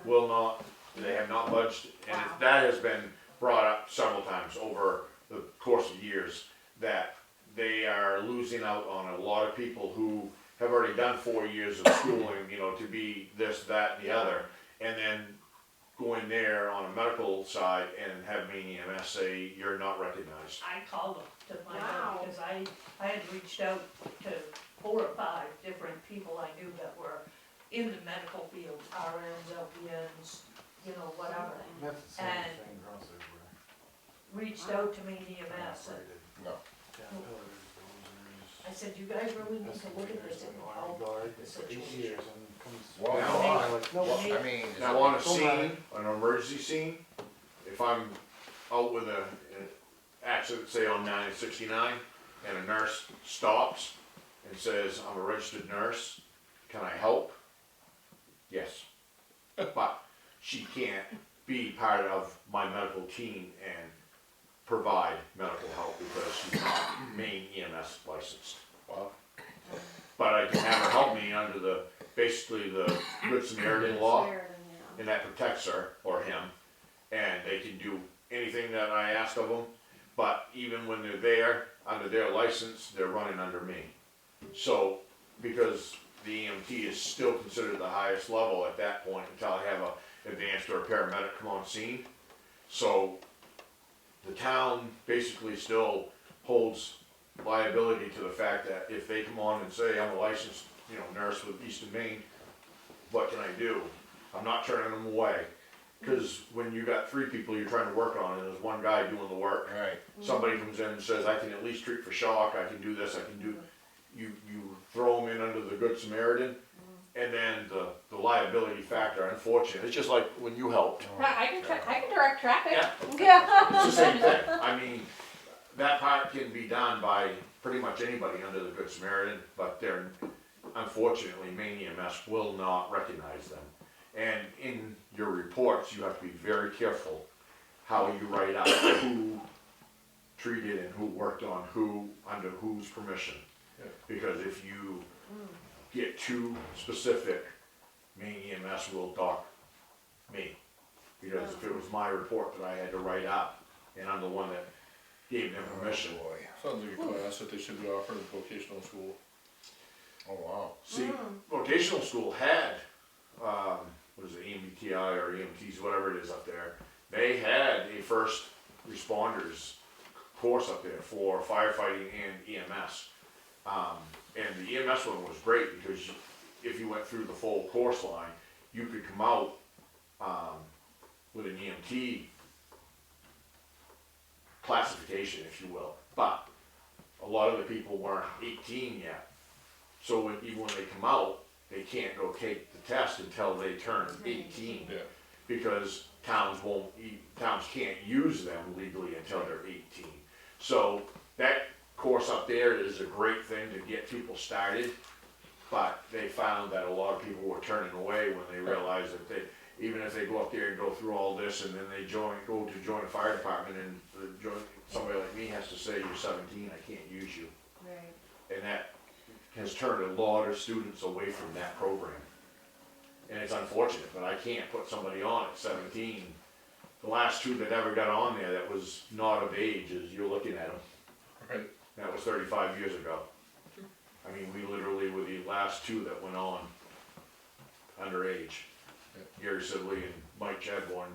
S5: will not, they have not budged, and
S8: Wow.
S5: that has been brought up several times over the course of years, that they are losing out on a lot of people who have already done 4 years of schooling, you know, to be this, that, and the other, and then go in there on a medical side and have Maine EMS say, you're not recognized.
S2: I called them to find
S8: Wow.
S2: out, because I had reached out to 4 or 5 different people I knew that were in the medical field, RNs, LPNs, you know, whatever.
S6: That's the same
S2: And-
S6: thing across everywhere.
S2: Reached out to Maine EMS, and
S4: No.
S6: Caterpillars,
S2: I said, you guys really need to look at this and help
S6: guard
S2: the
S6: for 8
S2: situation.
S6: years and comes.
S4: Well,
S5: Now,
S6: They're like, no,
S4: Well, I mean, is
S5: Now
S4: it-
S5: on a scene, an emergency scene, if I'm out with an accident, say on 969, and a nurse stops and says, I'm a registered nurse, can I help? Yes. But she can't be part of my medical team and provide medical help because she's not Maine EMS licensed.
S1: Wow.
S5: But I can have her help me under the, basically the Good Samaritan law.
S8: Sheridan,
S5: And that protects her or him, and they can do anything that I ask of them. But even when they're there, under their license, they're running under me. So, because the EMT is still considered the highest level at that point until I have a advanced or a paramedic come on scene. So, the town basically still holds liability to the fact that if they come on and say, I'm a licensed, you know, nurse with Eastern Maine, what can I do? I'm not turning them away, because when you got 3 people you're trying to work on and there's one guy doing the work,
S4: Right,
S5: somebody comes in and says, I can at least treat for shock, I can do this, I can do, you throw them in under the Good Samaritan, and then the liability factor, unfortunately, it's just like when you helped.
S7: I can direct traffic.
S5: Yeah,
S8: Yeah.
S5: it's the same thing. I mean, that part can be done by pretty much anybody under the Good Samaritan, but they're, unfortunately, Maine EMS will not recognize them. And in your reports, you have to be very careful how you write out who treated and who worked on who, under whose permission.
S1: Yeah.
S5: Because if you get too specific, Maine EMS will dock me. Because if it was my report that I had to write up, and I'm the one that gave them permission.
S4: boy.
S1: Sounds like a class that they should be offering in vocational school.
S4: Oh, wow.
S5: See, vocational school had, what is it, EMBTI or EMTs, whatever it is up there. They had a first responders course up there for firefighting and EMS. And the EMS one was great because if you went through the full course line, you could come out with an EMT classification, if you will. But a lot of the people weren't 18 yet. So even when they come out, they can't go take the test until they turn 18.
S1: Yeah.
S5: Because towns can't use them legally until they're 18. So that course up there is a great thing to get people started. But they found that a lot of people were turning away when they realized that even if they go up there and go through all this and then they go to join a fire department and somebody like me has to say, you're 17, I can't use you.
S8: Right.
S5: And that has turned a lot of students away from that program. And it's unfortunate, but I can't put somebody on at 17. The last two that ever got on there that was not of age, as you're looking at them,
S1: Right.
S5: that was 35 years ago. I mean, we literally were the last two that went on underage. Gary Sibley and Mike Chadbourne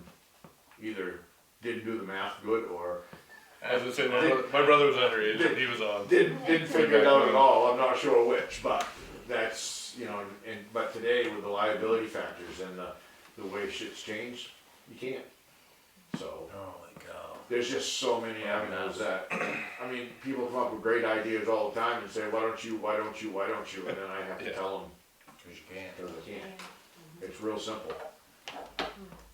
S5: either didn't do the math good or
S1: As I said, my brother was underage and he was on.
S5: didn't figure it out at all. I'm not sure which, but that's, you know, but today with the liability factors and the way shit's changed, you can't. So
S4: Holy cow.
S5: there's just so many avenues that, I mean, people come up with great ideas all the time and say, why don't you, and then I have to tell them,
S4: Cause you can't.
S5: because I can't. It's real simple.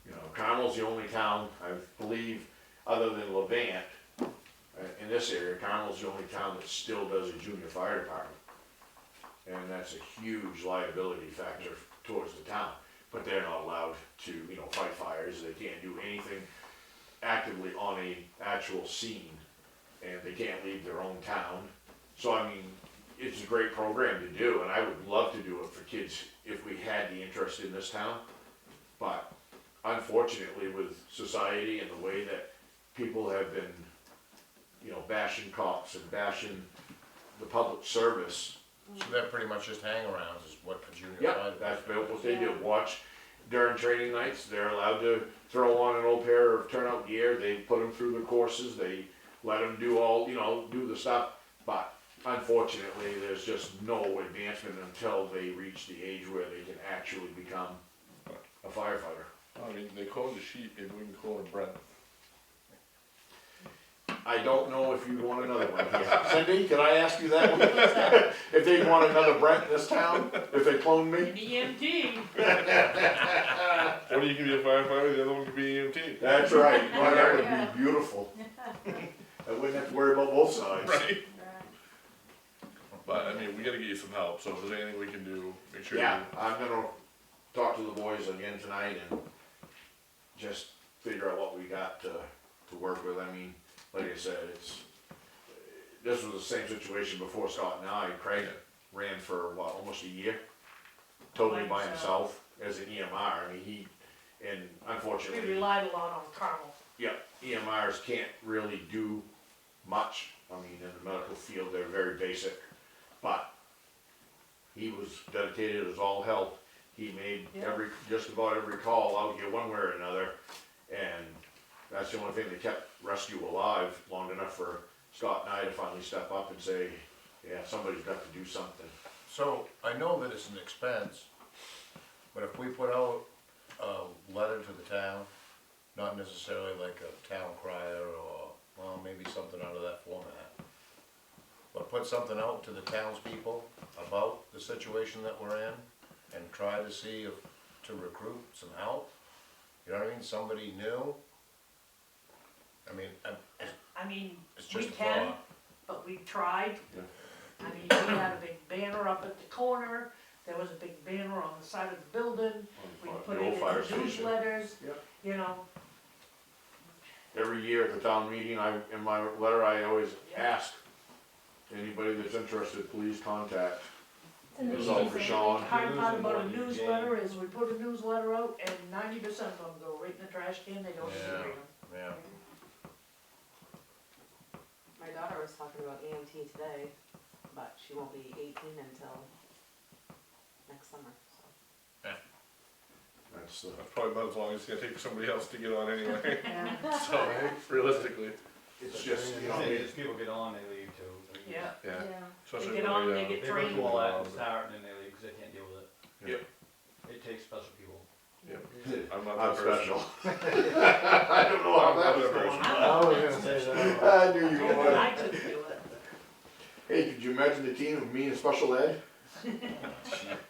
S5: You know, Carmel's the only town, I believe, other than Levant, in this area, Carmel's the only town that still does a junior fire department. And that's a huge liability factor towards the town. But they're not allowed to, you know, fight fires, they can't do anything actively on a actual scene, and they can't leave their own town. So I mean, it's a great program to do, and I would love to do it for kids if we had the interest in this town. But unfortunately, with society and the way that people have been, you know, bashing cops and bashing the public service.
S4: So they're pretty much just hang-arounds is what a junior
S5: Yeah,
S4: fire.
S5: that's what they do. Watch during training nights, they're allowed to throw on an old pair of turnout gear. They put them through the courses. They let them do all, you know, do the stuff. But unfortunately, there's just no advancement until they reach the age where they can actually become a firefighter.
S1: I mean, they cloned a sheep, maybe we can clone a Brent.
S5: I don't know if you want another one here. Cindy, can I ask you that one? If they want another Brent in this town, if they clone me?
S2: An EMT.
S1: One of you can be a firefighter, the other one can be EMT.
S5: That's right. Well, that would be beautiful. I wouldn't have to worry about both sides.
S1: Right. But I mean, we gotta get you some help, so if there's anything we can do, make sure
S5: Yeah, I'm gonna talk to the boys again tonight and just figure out what we got to work with. I mean, like I said, this was the same situation before Scott and I. Craig ran for what, almost a year, totally by himself as an EMR. I mean, and
S2: We
S5: unfortunately,
S2: relied a lot on Carmel.
S5: yeah, EMRs can't really do much. I mean, in the medical field, they're very basic, but he was dedicated as all hell. He made just about every call out here one way or another, and that's the only thing that kept rescue alive long enough for Scott and I to finally step up and say, yeah, somebody's got to do something.
S4: So, I know that it's an expense, but if we put out a letter to the town, not necessarily like a town crier or, well, maybe something out of that format, but put something out to the townspeople about the situation that we're in and try to see if, to recruit some help, you know what I mean, somebody new. I mean,
S2: I mean,
S4: it's
S2: we
S4: just a
S2: can,
S4: thought.
S2: but we've tried.
S5: Yeah.
S2: I mean, we had a big banner up at the corner, there was a big banner on the side of the building, we put
S5: The
S2: it
S5: old
S2: in
S5: fire
S2: the
S5: station.
S2: newsletters,
S5: Yep.
S2: you know,
S5: Every year at the town meeting, in my letter, I always
S2: Yeah.
S5: ask, anybody that's interested, please contact.
S7: It's in the
S5: It's all for
S7: easy.
S5: Sean.
S2: hard part about a
S3: Losing one,
S2: newsletter is we put a newsletter out and 90% of them go right in the trash can, they don't even
S4: Yeah.
S2: read them.
S4: Yeah.
S9: My daughter was talking about EMT today, but she won't be 18 until next summer, so.
S5: That's
S1: That's probably about as long as it's gonna take for somebody else to get on anyway.
S2: Yeah.
S1: So, realistically,
S5: it's just, you
S3: The
S5: know,
S3: thing is, people get on, they leave too. I mean,
S2: Yeah,
S1: yeah.
S8: Yeah.
S1: Especially
S2: They get
S1: when
S2: on,
S1: we,
S2: they get
S3: They go
S2: trained.
S3: through all that and start, and then they leave because they can't deal with it.
S5: Yep.
S3: It takes special people.
S1: I'm not
S5: I'm
S1: that person.
S5: special. I don't know how that was going.
S6: I was gonna say that.
S5: the team of me and special ed?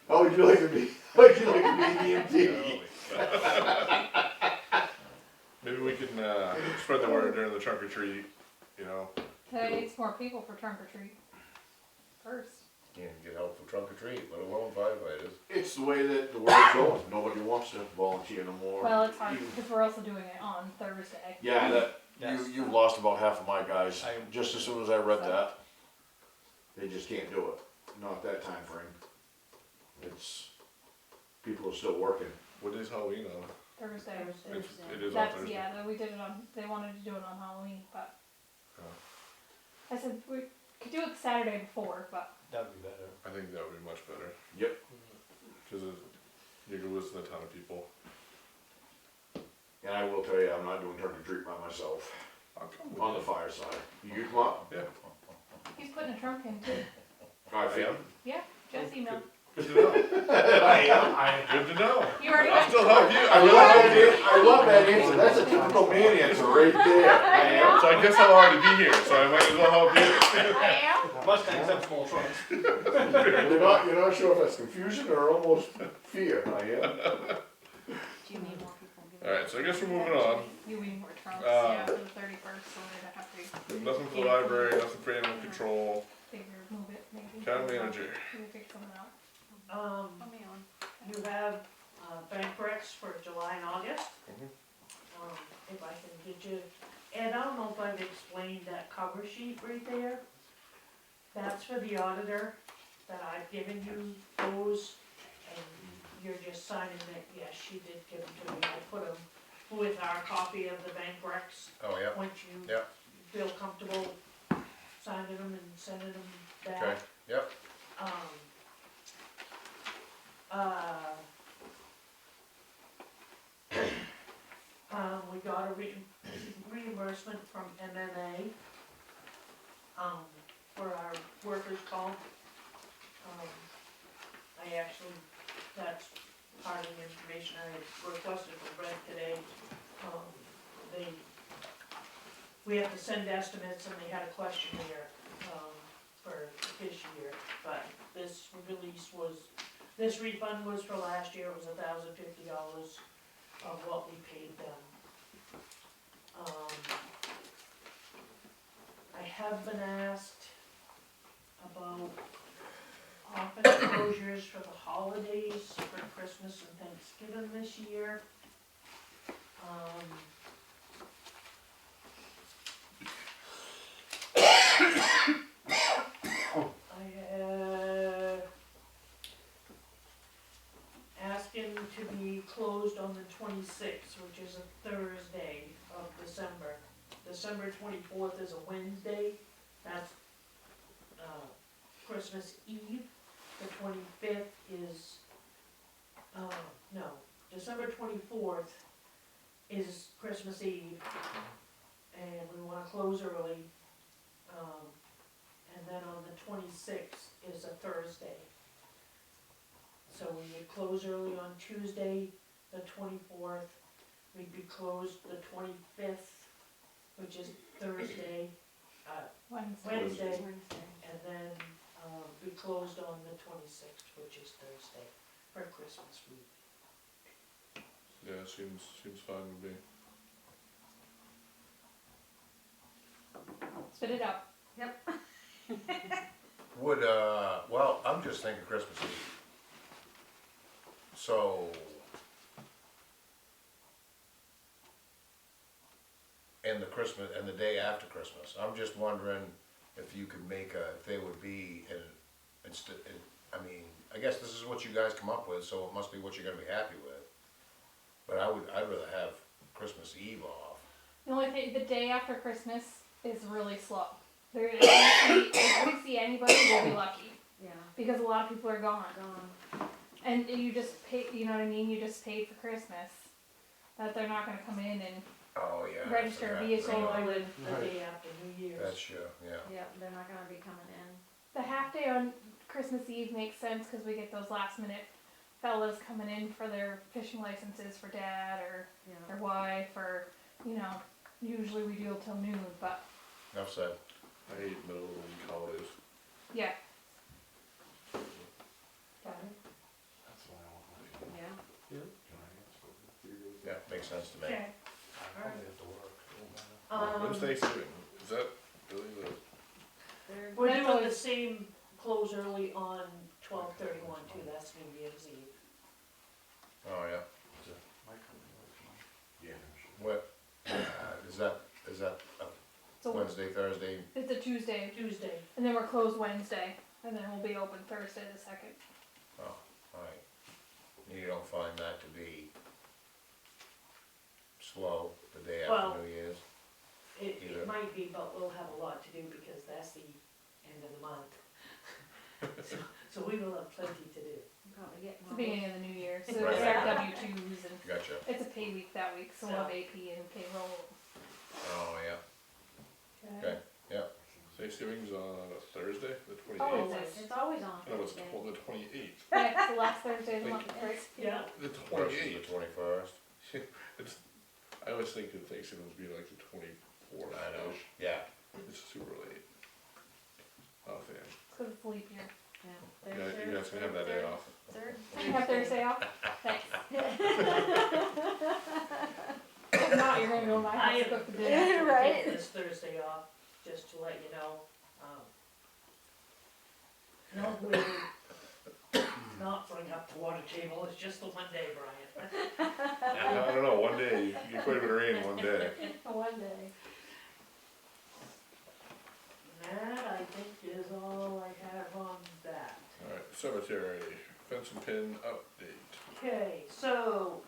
S5: How would you like to be, how would you like to be an EMT?
S1: Maybe we can, spread the word during the trunk or treat, you know?
S7: That needs more people for trunk or treat. First.
S4: You can get help for trunk or treat, let alone firefighters.
S5: It's the way that the world's going, nobody wants to volunteer no more.
S7: Well, it's hard because we're also doing it on Thursday.
S5: Yeah,
S3: Yes.
S5: you've lost about half of my guys,
S3: I-
S5: just as soon as I read that. They just can't do it, not that time frame. It's, people are still working.
S1: What is Halloween on?
S7: Thursday.
S1: It is on
S7: That's,
S1: Thursday.
S7: yeah, we did it on, they wanted to do it on Halloween, but.
S1: Oh.
S7: I said we could do it the Saturday before, but.
S3: That'd be better.
S1: I think that would be much better.
S5: Yep.
S1: Cause it wasn't a ton of people.
S5: And I will tell you, I'm not doing trunk or treat by myself,
S1: I'll come with
S5: on the
S1: you.
S5: fire side. You come up?
S1: Yeah,
S7: He's putting a trunk in too.
S5: I
S1: am.
S7: Yeah, just emailed.
S1: Good to know. Good to know.
S7: You already
S1: I'll
S7: got.
S1: still help you.
S5: I love that answer, that's a typical man answer right there.
S1: So I guess I'll already be here, so I might as well help you.
S7: I am.
S3: Mustangs have small trunks.
S5: You're not sure if that's confusion or almost fear, I am.
S8: Do you need more people?
S1: Alright, so I guess we're moving on.
S7: You need more trunks,
S1: Um,
S7: yeah, for the 31st, so we're gonna have to
S1: Nothing for the library, nothing for animal control.
S7: figure, move it maybe.
S1: Town manager.
S7: Maybe figure something out.
S2: Um, you have, bank recs for July and August.
S1: Mhm.
S2: If I can get you, and I don't know if I've explained that cover sheet right there. That's for the auditor, that I've given you those, and you're just signing that, yes, she did give them to me. I put them with our copy of the bank recs,
S4: Oh, yeah,
S2: once you
S4: Yep.
S2: feel comfortable signing them and sending them back.
S4: okay, yep.
S2: We got a reimbursement from MMA, for our workers' comp. I actually, that's part of the information I requested from Brent today. We have to send estimates, and they had a questionnaire, for this year, but this refund was for last year, it was $1,050 of what we paid them. I have been asked about office closures for the holidays, for Christmas and Thanksgiving this year. Asking to be closed on the 26th, which is a Thursday of December. December 24th is a Wednesday, that's, Christmas Eve. The 25th is, no, December 24th is Christmas Eve, and we wanna close early. And then on the 26th is a Thursday. So we would close early on Tuesday, the 24th, we'd be closed the 25th, which is Thursday, Wednesday, and then, be closed on the 26th, which is Thursday, for Christmas week.
S1: Yeah, seems fine with me.
S7: Spit it out.
S4: Would, well, I'm just thinking Christmas Eve. So. And the day after Christmas, I'm just wondering if you could make if they would be, I mean, I guess this is what you guys come up with, so it must be what you're gonna be happy with. But I'd rather have Christmas Eve off.
S7: The only thing, the day after Christmas is really slow. If we see anybody, we'll be lucky,
S8: Yeah,
S7: because a lot of people are gone.
S8: gone.
S7: And you just pay, you know what I mean, you just paid for Christmas, that they're not gonna come in and
S4: Oh, yeah.
S7: register a
S4: I
S7: vehicle.
S4: forgot.
S2: So
S7: or
S2: the day after New Year's.
S4: That's true, yeah.
S8: Yep, they're not gonna be coming in.
S7: The half day on Christmas Eve makes sense, cause we get those last minute fellas coming in for their fishing licenses for dad or
S8: Yeah.
S7: their wife, or, you know, usually we do it till noon, but,
S4: Enough said.
S1: I hate middle of the week holidays.
S7: yeah.
S4: makes sense to me.
S2: Okay.
S6: I probably have to work, it won't matter.
S1: When's Thanksgiving? Is that really the,
S8: They're-
S2: We're
S7: That's
S2: doing the
S7: always-
S2: same close early on 12/31 too, that's New Year's Eve.
S4: Oh, yeah.
S6: My company works on.
S5: Yeah.
S4: What, is that a
S7: So
S4: Wednesday, Thursday?
S7: it's a Tuesday,
S2: Tuesday.
S7: and then we're closed Wednesday, and then we'll be open Thursday the 2nd.
S4: Oh, alright. You don't find that to be slow, the day
S2: Well-
S4: after New Year's? Either.
S2: It might be, but we'll have a lot to do because that's the end of the month. So we will have plenty to do.
S8: Probably getting
S7: It's the
S8: all
S7: beginning of the new year, so
S4: Right.
S7: it's our W-2s, and
S4: Gotcha.
S7: it's a pay week that week, so we'll have AP and payroll.
S4: Oh, yeah. Okay.
S1: Thanksgiving's on a Thursday, the
S7: Oh,
S1: 28th?
S2: Always.
S8: It's always on
S1: No, it's
S8: Thursday.
S1: the 28th.
S7: Yeah, it's the last Thursday of the month, right?
S2: Yeah,
S1: The
S4: Versus
S1: 28th.
S4: the 21st.
S1: I always think that Thanksgiving would be like the 24th.
S4: I know. Yeah.
S1: It's super late. Not a fan.
S7: It's 'cause it's leap year.
S2: yeah.
S1: You guys can have that day off.
S8: Third.
S7: You have Thursday off? Thanks. If not, you're gonna go to my
S2: I
S7: house
S2: am
S7: and cook the dinner.
S2: actually
S8: Right.
S2: taking this Thursday off, just to let you know. No, we not bring up the water table, it's just the one day, Brian.
S1: I don't know, one day, you get quite a bit of rain one day.
S8: One day.
S2: That, I think, is all I have on that.
S1: Alright, cemetery, fence and pin update.
S2: Okay, so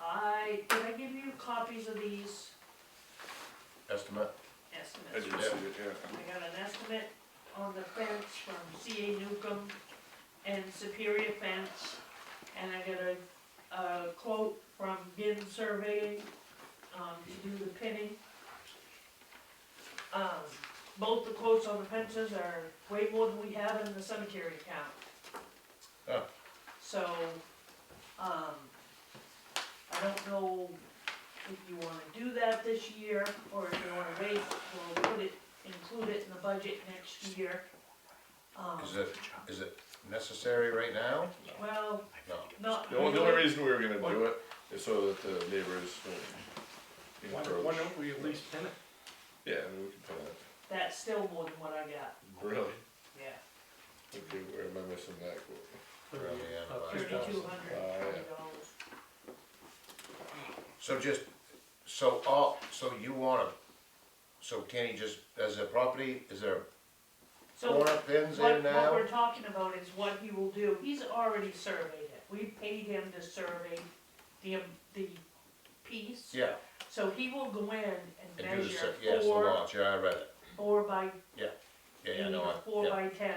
S2: did I give you copies of these
S4: Estimate?
S1: I
S2: estimates?
S1: did see it, yeah.
S2: I got an estimate on the fence from C.A. Newcomb and Superior Fence, and I got a quote from Ginn Surveying, to do the pinning. Both the quotes on the fences are way more than we have in the cemetery account.
S4: Oh.
S2: So, I don't know if you wanna do that this year, or if you wanna wait, we'll include it in the budget next year.
S4: Is it necessary right now?
S2: Well,
S4: No.
S2: not
S1: The only
S2: really.
S1: reason we were gonna do it is so that the neighbors
S6: Why
S1: encroach.
S6: don't we at least pin it?
S1: Yeah, I mean, we can pin it.
S2: That's still more than what I got,
S1: Really?
S2: yeah.
S1: Okay, where am I missing that quote?
S4: Probably the end of last month.
S2: $3,220.
S4: So just, so you wanna, so can he just, as a property, is there
S2: So
S4: corner pins in
S2: what
S4: now?
S2: we're talking about is what he will do, he's already surveyed it, we paid him to survey the piece.
S4: Yeah,
S2: So he will go in and
S4: and do the,
S2: measure
S4: yes, the
S2: four
S4: lots, yeah, I read it.
S2: 4 by
S4: Yeah,
S2: 8
S4: no,
S2: or 4
S4: yeah,
S2: by 10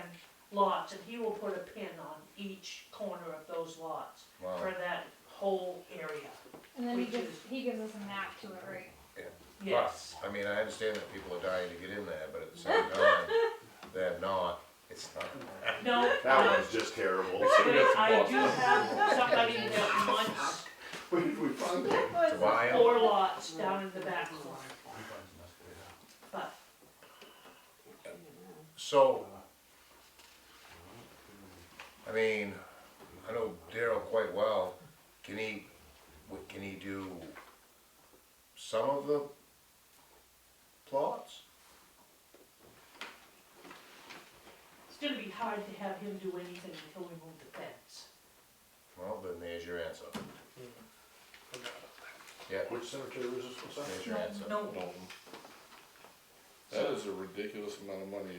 S2: lots, and he will put a pin on each corner of those lots
S4: wow,
S2: for that whole area.
S7: And then
S2: Which is-
S7: he gives us a map to it, right?
S2: Yes.
S4: I mean, I understand that people are dying to get in there, but at the same time, they're not, it's not.
S2: No,
S5: That one's just terrible.
S2: I do have somebody that wants
S5: We found it.
S4: To buy 'em?
S2: 4 lots down in the back corner, but
S4: So, I mean, I know Daryl quite well, can he do some of the plots?
S2: it's gonna be hard to have him do anything until we move the fence.
S4: Well, then there's your answer. Yeah,
S5: Which cemetery was this, what's that?
S4: there's your answer.
S2: No,
S1: No. That is a ridiculous amount of money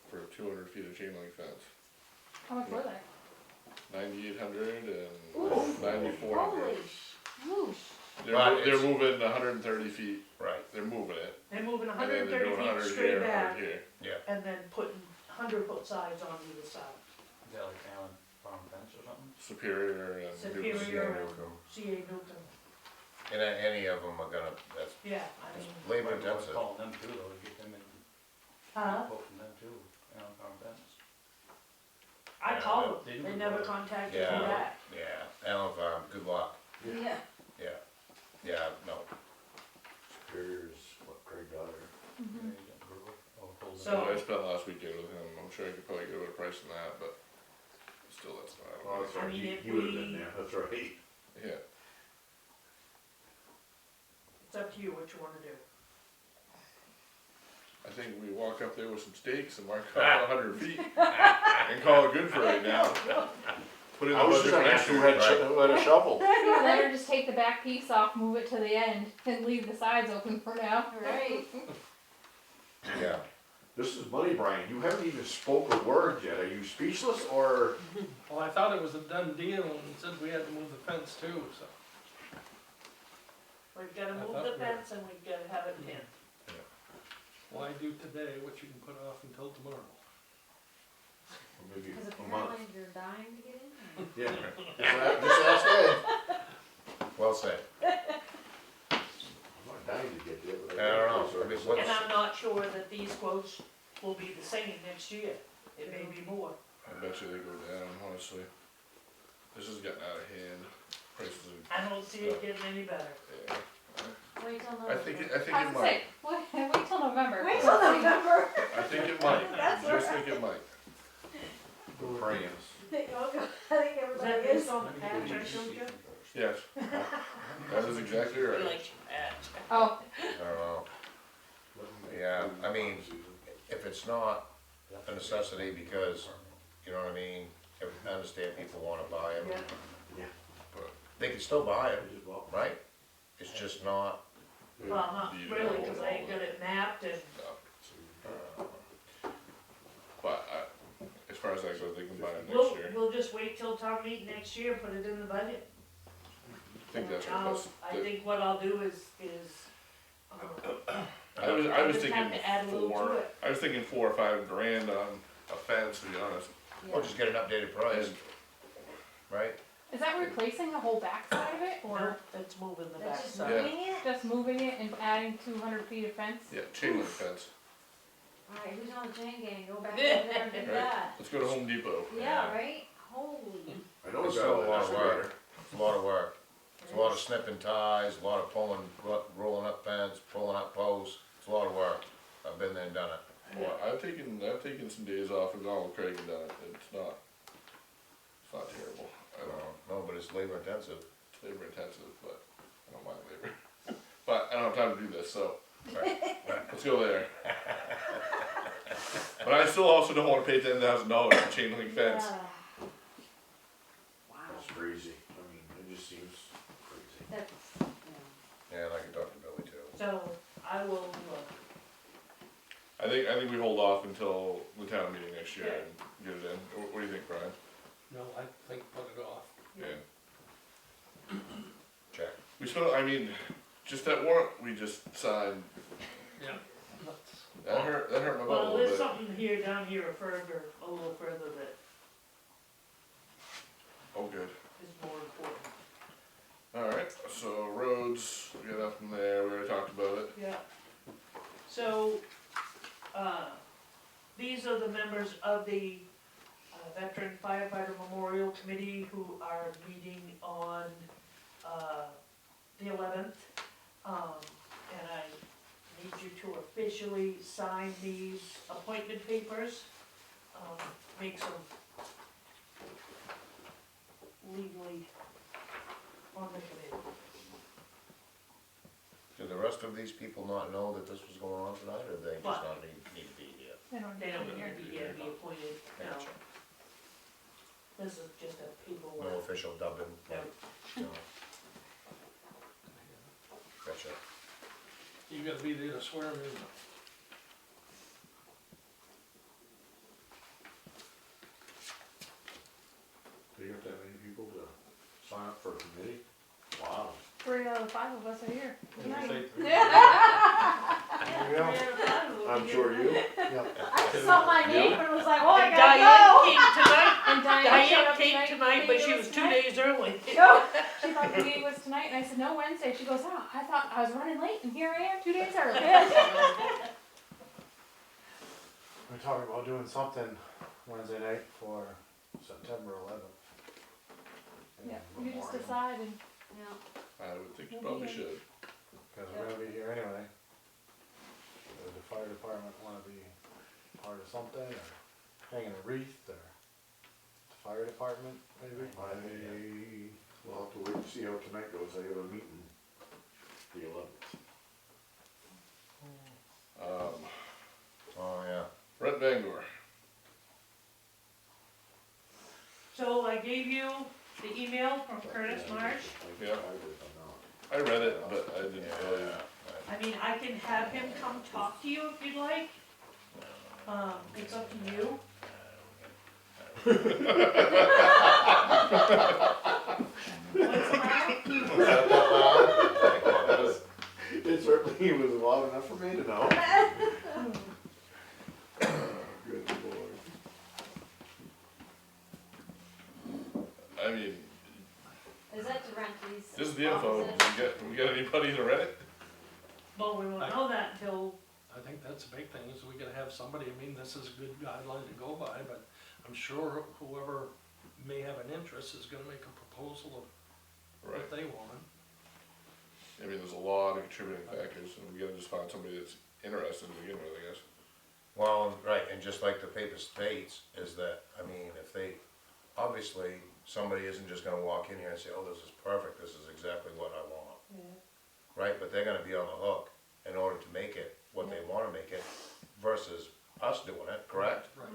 S1: for 200 feet of chain link fence.
S7: How much were they?
S1: 9,800 and
S8: Ooh.
S1: 9,400.
S8: Holy whoosh.
S4: But
S1: They're
S4: it's-
S1: moving 130 feet,
S4: Right,
S1: they're moving it.
S2: they're moving
S1: And then they're
S2: 130
S1: doing
S2: feet
S1: 100
S2: straight
S1: here,
S2: back,
S1: 100 here.
S2: and then putting 100-foot sides on either side.
S3: Is that like Allen Farm Fence or something?
S1: Superior and
S2: Superior and
S4: Newcomb.
S2: C.A. Newcomb,
S4: And any of them are gonna, that's
S2: yeah, I mean,
S4: labor
S3: Might be worth
S4: intensive.
S3: calling them too, though, to get them in, quote from them too, Allen Farm Fence.
S2: I
S4: Yeah,
S2: called
S3: they
S2: them,
S3: do
S2: they
S3: good
S2: never
S3: work.
S2: contacted me
S4: Yeah,
S2: back.
S4: yeah, Allen Farm, good luck,
S8: Yeah.
S4: yeah, no,
S5: Superior's, what, Craig Goddard?
S7: Mm-hmm.
S2: So-
S1: I spent last weekend with him, I'm sure I could probably get a better price than that, but still, that's not.
S5: Oh, that's
S2: I
S5: right,
S2: mean,
S5: he
S2: if
S5: would've
S2: we-
S5: been there, that's right.
S1: Yeah,
S2: up to you what you wanna do.
S1: I think we walk up there with some stakes and mark out 100 feet and call it good for right now. Put it in
S5: I
S1: the
S5: was
S1: budget
S5: just
S1: for
S5: gonna
S1: next
S5: ask who
S1: year.
S5: had a shovel.
S7: Let her just take the back piece off, move it to the end, and leave the sides open for now.
S8: Right.
S4: Yeah.
S5: This is money, Brian. You haven't even spoke a word yet. Are you speechless or?
S10: Well, I thought it was a done deal and said we had to move the fence too, so.
S2: We've gotta
S10: I
S2: move
S10: thought
S2: the
S10: we-
S2: fence and we've gotta have it pinned.
S10: Why do today what you can put off until tomorrow?
S5: Maybe
S8: Cause
S5: a month.
S8: apparently you're dying to get in there.
S5: Yeah. Just ask Ed.
S4: Well said.
S5: I'm not dying to get there, but
S4: I don't know. I mean, what's-
S2: And I'm not sure that these quotes will be the same next year. It may be more.
S1: I bet you they go down, honestly. This has gotten out of hand. Prices
S2: I don't see it getting any better.
S1: yeah.
S8: Wait till
S1: I think
S8: November.
S1: it, I think
S7: I
S1: it
S7: was gonna
S1: might.
S7: say, wait till November.
S8: Wait till November.
S1: I think it might.
S8: That's
S1: Just think it might.
S5: We're praying.
S8: I think
S2: Is
S8: everybody
S2: that
S8: is.
S2: based on the patch I showed you?
S1: Yes. That is exactly
S2: We
S1: right.
S2: like patch.
S7: Oh,
S4: I don't know. Yeah, I mean, if it's not a necessity because, you know what I mean, I understand people wanna buy them,
S2: Yeah.
S1: But
S4: they can still buy them, right? It's just not,
S2: Well, not really, cause I ain't got it mapped and
S1: But as far as I go, they can buy it
S2: we'll,
S1: next year.
S2: we'll just wait till town meeting next year, put it in the budget.
S1: I think that's our best.
S2: I think what I'll do is,
S1: I was
S2: I'll just
S1: thinking
S2: have to add a little to
S1: four.
S2: it.
S1: I was thinking 4 or 5 grand on a fence, to be honest.
S4: or just get an updated price,
S1: And
S4: right?
S7: is that replacing the whole back side of it,
S2: No,
S7: or
S2: that's moving the
S8: That's just
S2: backside.
S1: Yeah.
S8: moving it?
S7: just moving it and adding 200 feet of fence?
S1: yeah, chain link fence.
S8: Alright, who's on the chain gang? Go back over there and do
S1: Right.
S8: that.
S1: Let's go to Home Depot.
S8: Yeah, right? Holy.
S5: I know
S4: It's
S5: it's
S4: still a lot
S5: that's
S4: of work. It's a lot of work. It's a lot of snipping ties, a lot of pulling, rolling up fence, pulling up posts. It's a lot of work. I've been there and done it.
S1: Well, I've taken some days off and gone with Craig and done it. It's not terrible. I don't know.
S4: No, but it's labor intensive.
S1: It's labor intensive, but I don't mind labor. But I don't have time to do this, so let's go there. But I still also don't wanna pay $10,000 for chain link fence.
S8: Yeah. Wow.
S5: That's crazy. I mean, it just seems crazy.
S8: That's,
S4: Yeah, and I can talk to Billy too.
S2: So, I will,
S1: I think we hold off until the town meeting next year and get it in. What do you think, Brian?
S10: No, I think put it off.
S1: Yeah.
S4: Check.
S1: We still, I mean, just that warrant we just signed,
S10: Yeah. That's,
S1: that hurt my butt a
S2: well,
S1: little
S2: there's
S1: bit.
S2: something here, down here, a little further that
S1: Oh, good.
S2: is more important.
S1: Alright, so roads, we got nothing there, we already talked about it.
S2: Yeah. So, these are the members of the Veteran Firefighter Memorial Committee who are meeting on, the 11th. And I need you to officially sign these appointment papers, make some legally on the committee.
S4: Do the rest of these people not know that this was going on tonight, or they just
S2: What?
S4: not need to be here?
S7: They don't
S2: They
S7: need
S2: don't
S7: to be here.
S2: need to be here to be appointed, no.
S4: Gotcha.
S2: This is just a
S4: No
S2: paperwork.
S4: official dubbing,
S2: No.
S4: no. Gotcha.
S10: you gotta be there to swear them in.
S5: Do you have that many people to sign up for a committee? Wow.
S7: 3 out of the 5 of us are here.
S3: Did you say three?
S6: There you go.
S5: I'm sure you.
S6: Yep.
S8: I saw my name and was like, oh, I
S2: And
S8: gotta
S2: Diane
S8: go.
S2: came tonight,
S7: And Diane showed
S2: Diane
S7: up
S2: came tonight, but she was 2
S7: tonight.
S2: days early.
S7: No, she thought the meeting was tonight, and I said, no, Wednesday. She goes, oh, I thought I was running late, and here I am 2 days early.
S6: We're talking about doing something Wednesday night for September 11th.
S7: Yeah, you just decide, and
S8: Yeah.
S1: I would think you probably should.
S6: Because we're gonna be here anyway. Does the fire department wanna be part of something, or hanging a wreath, or the fire department, maybe?
S5: We'll have to wait and see how tonight goes. I have a meeting the 11th.
S1: Bangor.
S2: So I gave you the email from Curtis Marsh.
S1: Yeah. I read it, but I didn't really.
S2: I mean, I can have him come talk to you if you'd like. It's up to you. What's the matter?
S5: It certainly was long enough for me to know. Good lord.
S1: I mean,
S8: Is that to rent these?
S1: this is the info.
S8: offices?
S1: We got anybody to rent it?
S2: Well, we won't know that until,
S10: I think that's a big thing, is we gotta have somebody, I mean, this is a good guideline to go by, but I'm sure whoever may have an interest is gonna make a proposal of
S1: Right.
S10: what they want.
S1: I mean, there's a lot of contributing factors, and we gotta just find somebody that's interested to begin with, I guess.
S4: Well, right, and just like the paper states, is that, I mean, if they, obviously, somebody isn't just gonna walk in here and say, oh, this is perfect, this is exactly what I want. Right, but they're gonna be on the hook in order to make it what they wanna make it, versus us doing it, correct?
S10: Right.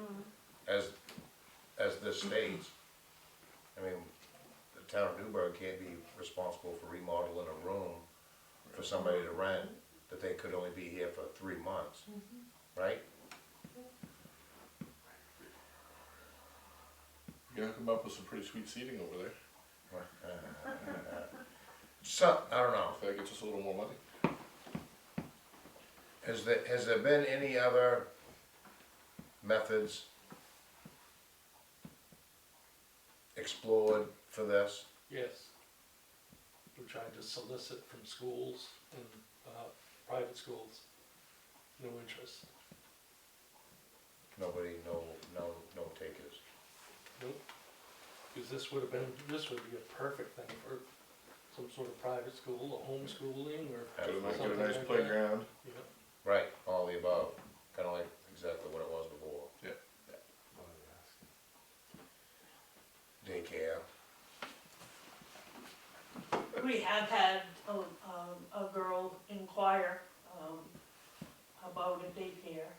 S4: As this states, I mean, the town of Newburgh can't be responsible for remodeling a room for somebody to rent, that they could only be here for 3 months, right?
S1: You gotta come up with some pretty sweet seating over there,
S4: So, I don't know,
S1: if that gets us a little more money.
S4: has there been any other methods explored for this?
S10: Yes. We tried to solicit from schools and, private schools, no interest.
S4: Nobody, no takers.
S10: Nope. Cause this would be a perfect thing for some sort of private school, or homeschooling, or,
S1: Get a nice
S10: Something like that.
S1: playground.
S10: you know.
S4: Right, all the above, kinda like exactly what it was before. Daycare.
S2: we have had a girl inquire, about a daycare,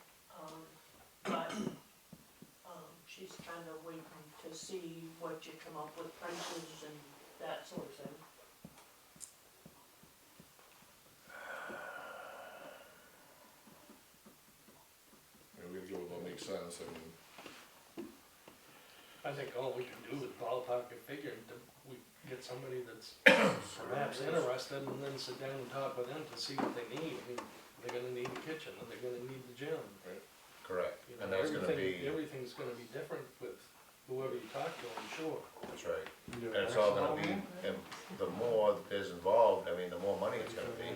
S2: but, she's kind of waiting to see what you come up with prices and that sort of thing.
S1: Yeah, we gotta go with what makes sense, I mean,
S10: I think all we can do is ballpark a figure, and we get somebody that's perhaps interested, and then sit down and talk with them to see what they need. I mean, they're gonna need a kitchen, and they're gonna need the gym.
S4: Correct,
S10: You know,
S4: and that's gonna be,
S10: everything's gonna be different with whoever you talk to, I'm sure.
S4: that's right, and it's all gonna be, and the more that is involved, I mean, the more money it's gonna be,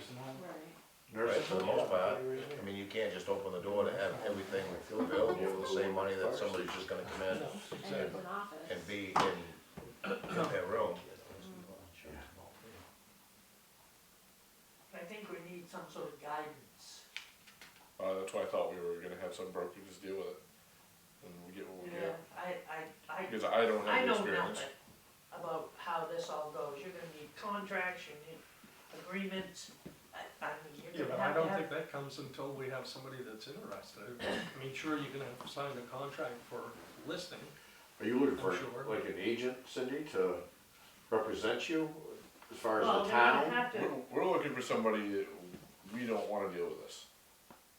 S4: right, for the most part. I mean, you can't just open the door to have everything available for the same money that somebody's just gonna come in
S10: No,
S8: And
S10: exactly.
S8: it's an office.
S4: and be in their room.
S2: I think we need some sort of guidance.
S1: that's why I thought we were gonna have some brokers deal with it, and we get what we
S2: Yeah,
S1: get, because I don't
S2: I
S1: have the
S2: know
S1: experience.
S2: nothing about how this all goes. You're gonna need contracts, you need agreements. I mean,
S10: Yeah,
S2: you're
S10: but
S2: gonna
S10: I
S2: have to
S10: don't
S2: have.
S10: think that comes until we have somebody that's interested. I mean, sure, you can have signed a contract for listing.
S5: Are you looking for
S10: I'm sure.
S5: like an agent, Cindy, to represent you as far as
S2: Well,
S5: the
S2: they're gonna
S5: town?
S2: have to,
S1: We're looking for somebody that we don't wanna deal with this.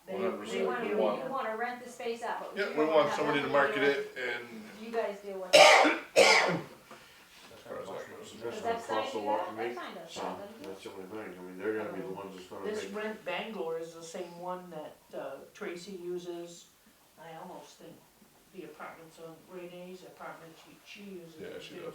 S2: they,
S1: 100%.
S2: they
S8: You wanna,
S1: we
S8: you
S1: want-
S8: wanna rent the space out, but
S1: Yeah,
S8: you
S1: we
S8: don't
S1: want
S8: have
S1: somebody to
S8: nothing
S1: market
S8: do with
S1: it, and
S8: You guys deal with it.
S1: as far as that goes.
S8: Does
S5: That's
S8: that
S5: gonna
S8: sign
S5: cost a
S8: do
S5: lot
S8: that?
S5: to
S8: That
S5: make,
S8: sign does
S5: so
S8: that, doesn't it?
S5: that's the only thing, I mean, they're gonna be the ones that's gonna
S2: this
S5: make.
S2: rent Bangor is the same one that Tracy uses. I almost think the apartments on Renee's apartment, she uses
S1: Yeah,
S2: it
S1: she
S2: too.
S1: does.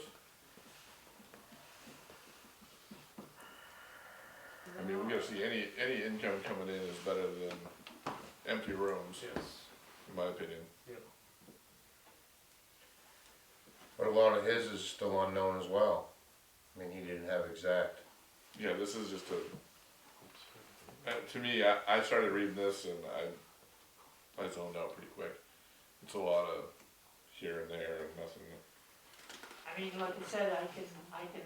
S1: I mean, we gotta see any income coming in is better than empty rooms,
S10: Yes.
S1: in my opinion.
S4: But a lot of his is still unknown as well. I mean, he didn't have exact,
S1: Yeah, this is just to me, I started reading this and I zoned out pretty quick. It's a lot of here and there and nothing.
S2: I mean, like I said, I can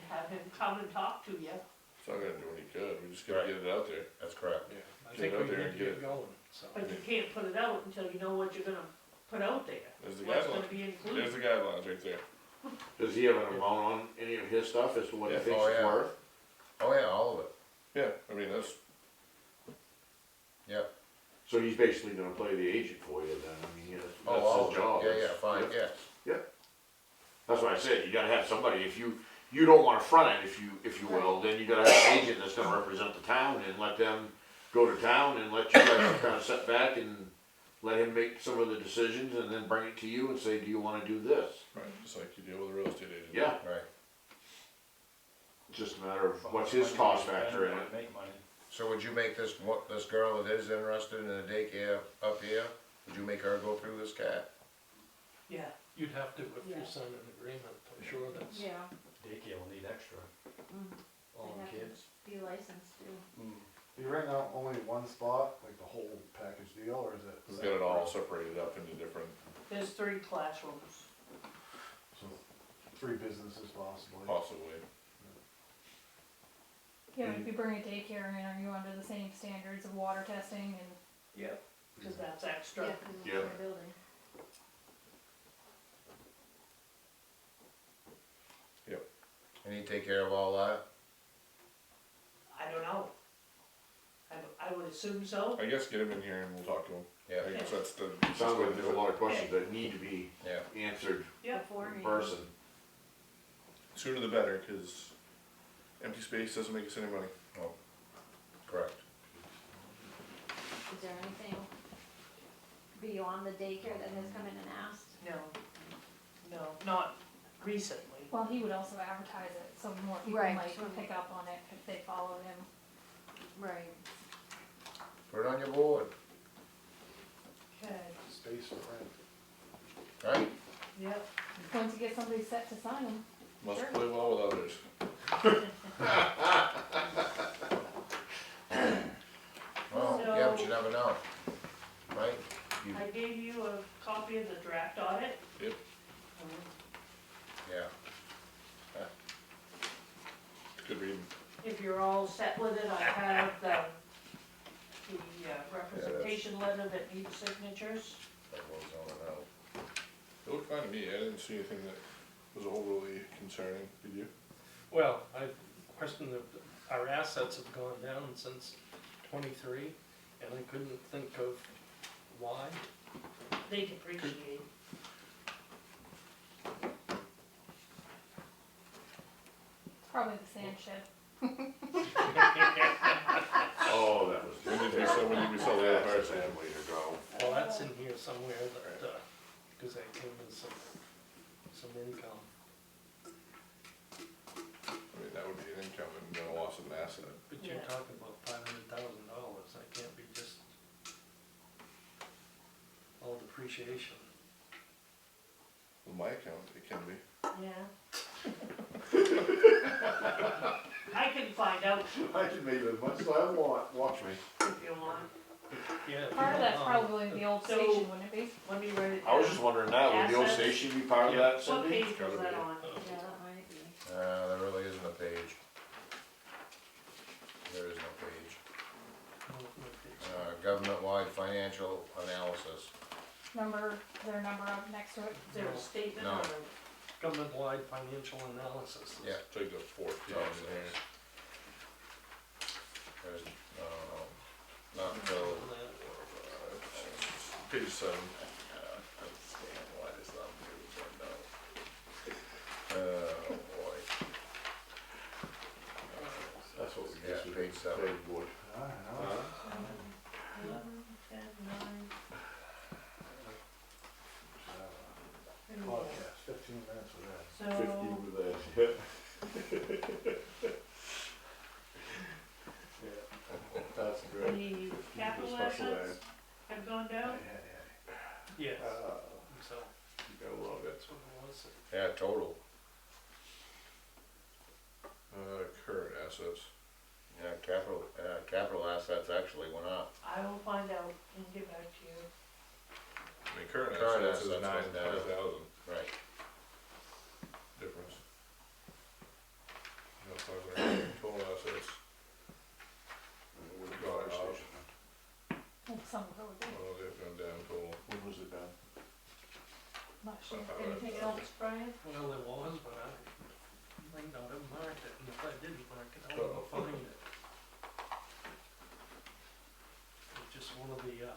S2: have him come and talk to you.
S1: It's not gonna do any good, we just gotta get it out there.
S4: that's correct.
S10: Yeah, I
S1: Get
S10: think
S1: it out
S10: we
S1: there
S10: need
S1: and
S10: to
S1: get
S10: get
S1: it.
S10: going, so.
S2: But you can't put it out until you know what you're gonna put out there,
S1: There's the
S2: what's gonna
S1: guidelines.
S2: be
S1: There's
S2: included.
S1: the guidelines right there.
S5: Does he have an amount on any of his stuff as to what he
S1: Yeah.
S5: thinks
S4: Oh,
S5: it's
S4: yeah.
S5: worth?
S4: Oh, yeah, all of it,
S1: Yeah, I mean, that's,
S4: yep.
S5: So he's basically gonna play the agent for you then, I mean,
S4: Oh, all
S5: that's
S4: of
S5: his
S4: it.
S5: job.
S4: Yeah,
S5: It's-
S4: yeah, fine, yes.
S5: That's why I said, you gotta have somebody, if you don't wanna front it, if you will, then you gotta have an agent that's gonna represent the town and let them go to town and let you guys kinda sit back and let him make some of the decisions and then bring it to you and say, do you wanna do this?
S1: right, just like you deal with a real estate agent.
S5: Yeah,
S4: Right.
S5: it's just a matter of what's his cost factor in it.
S3: Make money.
S4: So would you make this, this girl that is interested in the daycare up here, would you make her go through this cat?
S2: Yeah,
S10: You'd have to, if
S2: Yeah.
S10: you sign an agreement, I'm sure that's.
S8: Yeah,
S3: Daycare will need extra, all
S8: They'd
S3: the
S8: have to
S3: kids.
S8: be licensed too.
S6: Do you rent out only one spot, like the whole package deal, or is it?
S1: We've got it all separated up into different,
S2: there's 3 classrooms.
S6: So, 3 businesses possibly.
S1: possibly.
S7: Yeah, if you bring a daycare in, are you under the same standards of water testing and?
S2: Yep. Cause that's
S8: Yeah,
S2: extra.
S8: 'cause it's
S5: Yeah.
S8: their building.
S4: And he take care of all that?
S2: I don't know. I would assume so.
S1: I guess get him in here and we'll talk to him.
S4: Yeah,
S1: I guess that's the.
S5: Sounds like there's a lot of questions that need to be
S4: yeah.
S5: answered
S2: Yep.
S8: Before
S5: in
S8: me.
S5: person.
S1: Sooner the better, cause empty space doesn't make us any money.
S4: Correct.
S8: Is there anything beyond the daycare that has come in and asked?
S2: No, not recently.
S7: Well, he would also advertise it, so more people
S8: Right,
S7: might
S8: so-
S7: pick up on it if they follow him.
S8: Right.
S4: Put it on your board,
S2: Okay,
S6: Space for rent.
S4: right?
S2: yep.
S7: Once you get somebody set to sign them.
S1: Must
S7: Sure.
S1: play well with others.
S4: Well, yeah, but you never know, right? You,
S2: I gave you a copy of the draft audit.
S1: Yep.
S4: yeah,
S1: Good reading.
S2: If you're all set with it, I have the representation letter that needs signatures.
S4: that goes on and out.
S1: It looked fine to me, I didn't see anything that was overly concerning, did you?
S10: Well, I questioned if our assets have gone down since 23, and I couldn't think of why.
S2: They depreciate.
S7: It's probably the sand shed.
S5: Oh, that was.
S1: When did we sell the other
S5: That's
S1: parts?
S5: a bad way to go.
S10: Well, that's in here somewhere that, because that came in some income.
S1: I mean, that would be an income and then a loss of an asset.
S10: But you're
S2: Yeah.
S10: talking about $500,000, that can't be just all depreciation.
S1: With my account, it can be.
S2: Yeah. I can find out
S5: I can make as much as I want, watch me.
S2: if you want.
S10: Yeah. if you
S7: Part of that's
S10: don't,
S7: probably the old
S2: So-
S7: station, wouldn't it be?
S2: Let me write it down.
S5: I was just wondering that, would the old
S2: Assets.
S5: station be part of that,
S2: What
S5: Cindy?
S2: page was
S1: Gotta
S2: that
S1: be.
S2: on?
S8: Yeah, that might be.
S4: There really isn't a page. There is no page. Government-wide financial analysis.
S7: Their number up next to it.
S2: Is there a statement
S4: No.
S2: or
S10: Government-wide financial analysis.
S4: Yeah.
S1: Take the fourth page
S4: Oh,
S1: in there.
S4: There's, not until,
S1: Page 7.
S4: understand why this not moving, oh boy.
S5: That's what we
S4: Yeah,
S5: just.
S4: page 7.
S5: Page board.
S6: I don't know.
S2: 11, 10, 9?
S6: Podcast, 15 minutes with that.
S2: So,
S5: 50 with that, yeah. That's great.
S2: the capital
S5: Special
S2: assets have gone down?
S10: Yes,
S5: Uh,
S10: so
S5: You gotta love it.
S10: that's what it was.
S4: Yeah, total.
S1: Current assets.
S4: Yeah, capital assets actually went up.
S2: I will find out and get back to you.
S1: I mean, current
S4: Current
S1: assets is
S4: assets went down.
S1: 900,000
S4: Right.
S1: difference. No, 500, total assets.
S5: With the
S1: Gone
S5: fire
S1: up.
S5: station.
S7: Well, some of it would be.
S1: Oh, they've gone down total.
S5: When was it done?
S2: Anything else, Brian?
S10: Well, there was, but I might not have marked it, and if I didn't mark it, I won't find it. It's just one of the,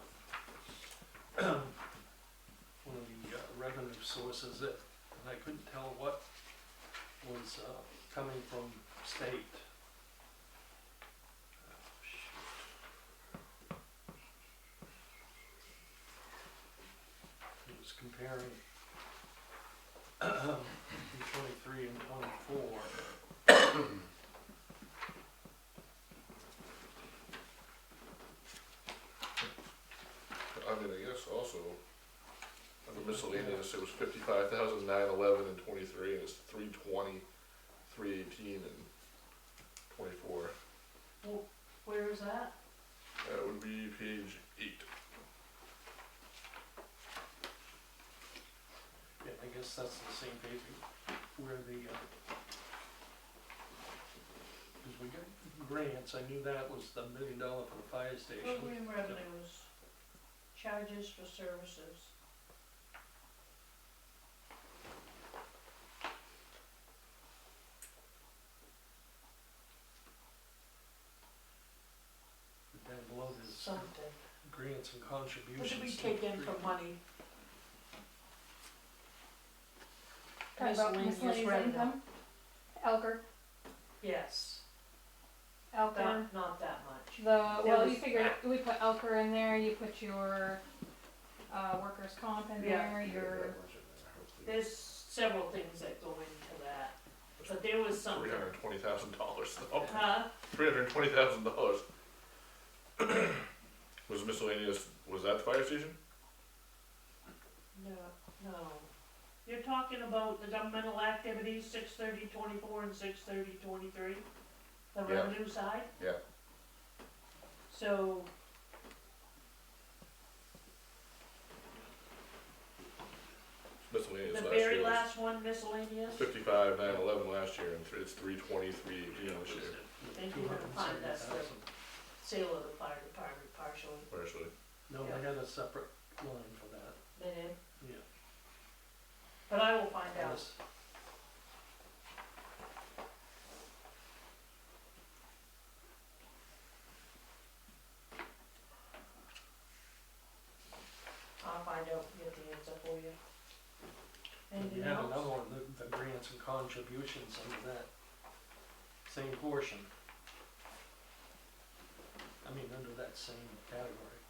S10: revenue sources that, and I couldn't tell what was, coming from state. Oh, shoot. It was comparing 23 and 24.
S1: I mean, I guess also, under miscellaneous, it was 55,911 and 23, and it's 320, 318 and 24.
S2: Well, where is that?
S1: That would be page 8.
S10: Yeah, I guess that's the same page where the, cause we got grants, I knew that was the $1 million for the fire station.
S2: Program revenues, charges for services.
S10: But down below there's
S2: Something.
S10: grants and
S2: What
S10: contributions.
S2: did we take in for money?
S7: Talking about miscellaneous
S2: revenue.
S7: income. Elker,
S2: Yes,
S7: Elker,
S2: not that much.
S7: well,
S2: There
S7: you
S2: was-
S7: figure, we put Elker in there, you put your, workers' comp in
S2: Yeah.
S7: there, your,
S2: There's several things that go into that, but there was something.
S1: $320,000 though.
S2: Huh?
S1: $320,000. Was miscellaneous, was that the fire station?
S2: No, no. You're talking about the governmental activities, 6/30/24 and 6/30/23? The
S4: Yeah.
S2: revenue side?
S4: Yeah.
S2: So,
S1: Miscellaneous
S2: the
S1: last
S2: very
S1: year was
S2: last one miscellaneous?
S1: 55,911 last year, and it's 320, 318 this year,
S2: And you would find that's the sale of the fire department partially.
S1: partially.
S10: No, they had a separate line for that,
S2: They did,
S10: yeah.
S2: but I will find out.
S10: Yes.
S2: I'll find out and get the answer for you.
S10: And
S2: Anything
S10: you have
S2: else?
S10: another one, the grants and contributions under that same portion. I mean, under that same category.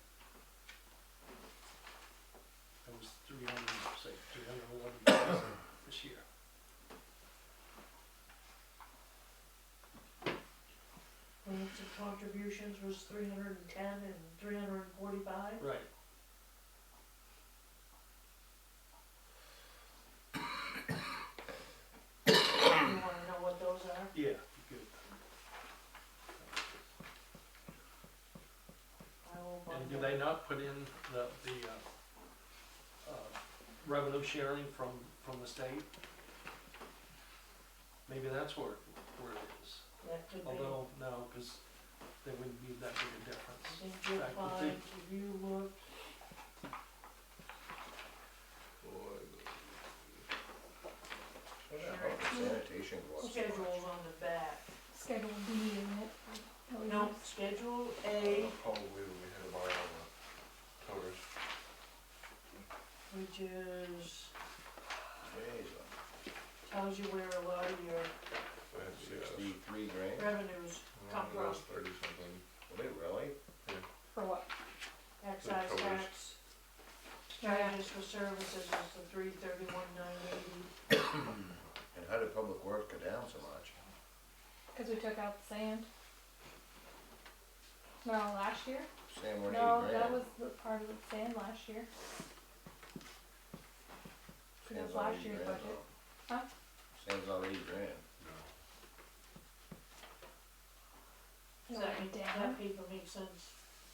S10: It was 311,000 this year.
S2: Grants and contributions was 310 and 345?
S10: Right.
S2: You wanna know what those are?
S10: Yeah, good.
S2: I will
S10: And
S2: find
S10: do
S2: out.
S10: they not put in the, revenue sharing from the state? Maybe that's where it is.
S2: That could be.
S10: Although, no, cause there wouldn't be that big a
S2: I
S10: difference.
S2: think you'll
S10: fact, the
S2: find,
S10: thing-
S2: if you look,
S4: Where the hell did sanitation go up so much?
S2: schedules on the back.
S7: Schedule B, isn't it? That we
S2: No,
S7: use.
S2: Schedule A,
S1: Probably we had to buy all the toters.
S2: which is,
S4: Jeez,
S2: tells you where a lot of your
S1: Fancy,
S4: 63 grand?
S2: revenues come
S1: That
S2: from.
S1: was 30 something.
S4: Were they really?
S7: For what?
S2: Excise
S1: covers.
S2: tax, charges for services is the 331,980.
S4: And how did Public Works go down so much?
S7: Cause we took out the sand. No, last year?
S4: Sand went 80
S7: No,
S4: grand.
S7: that was the part of the sand last year. That
S4: Sand's
S7: was
S4: on
S7: last
S4: 80
S7: year's
S4: grand,
S7: budget.
S4: though.
S7: Huh?
S4: Sand's on 80 grand.
S7: No,
S2: Does that
S7: it
S2: make,
S7: went
S2: does
S7: down.
S2: that paper make sense?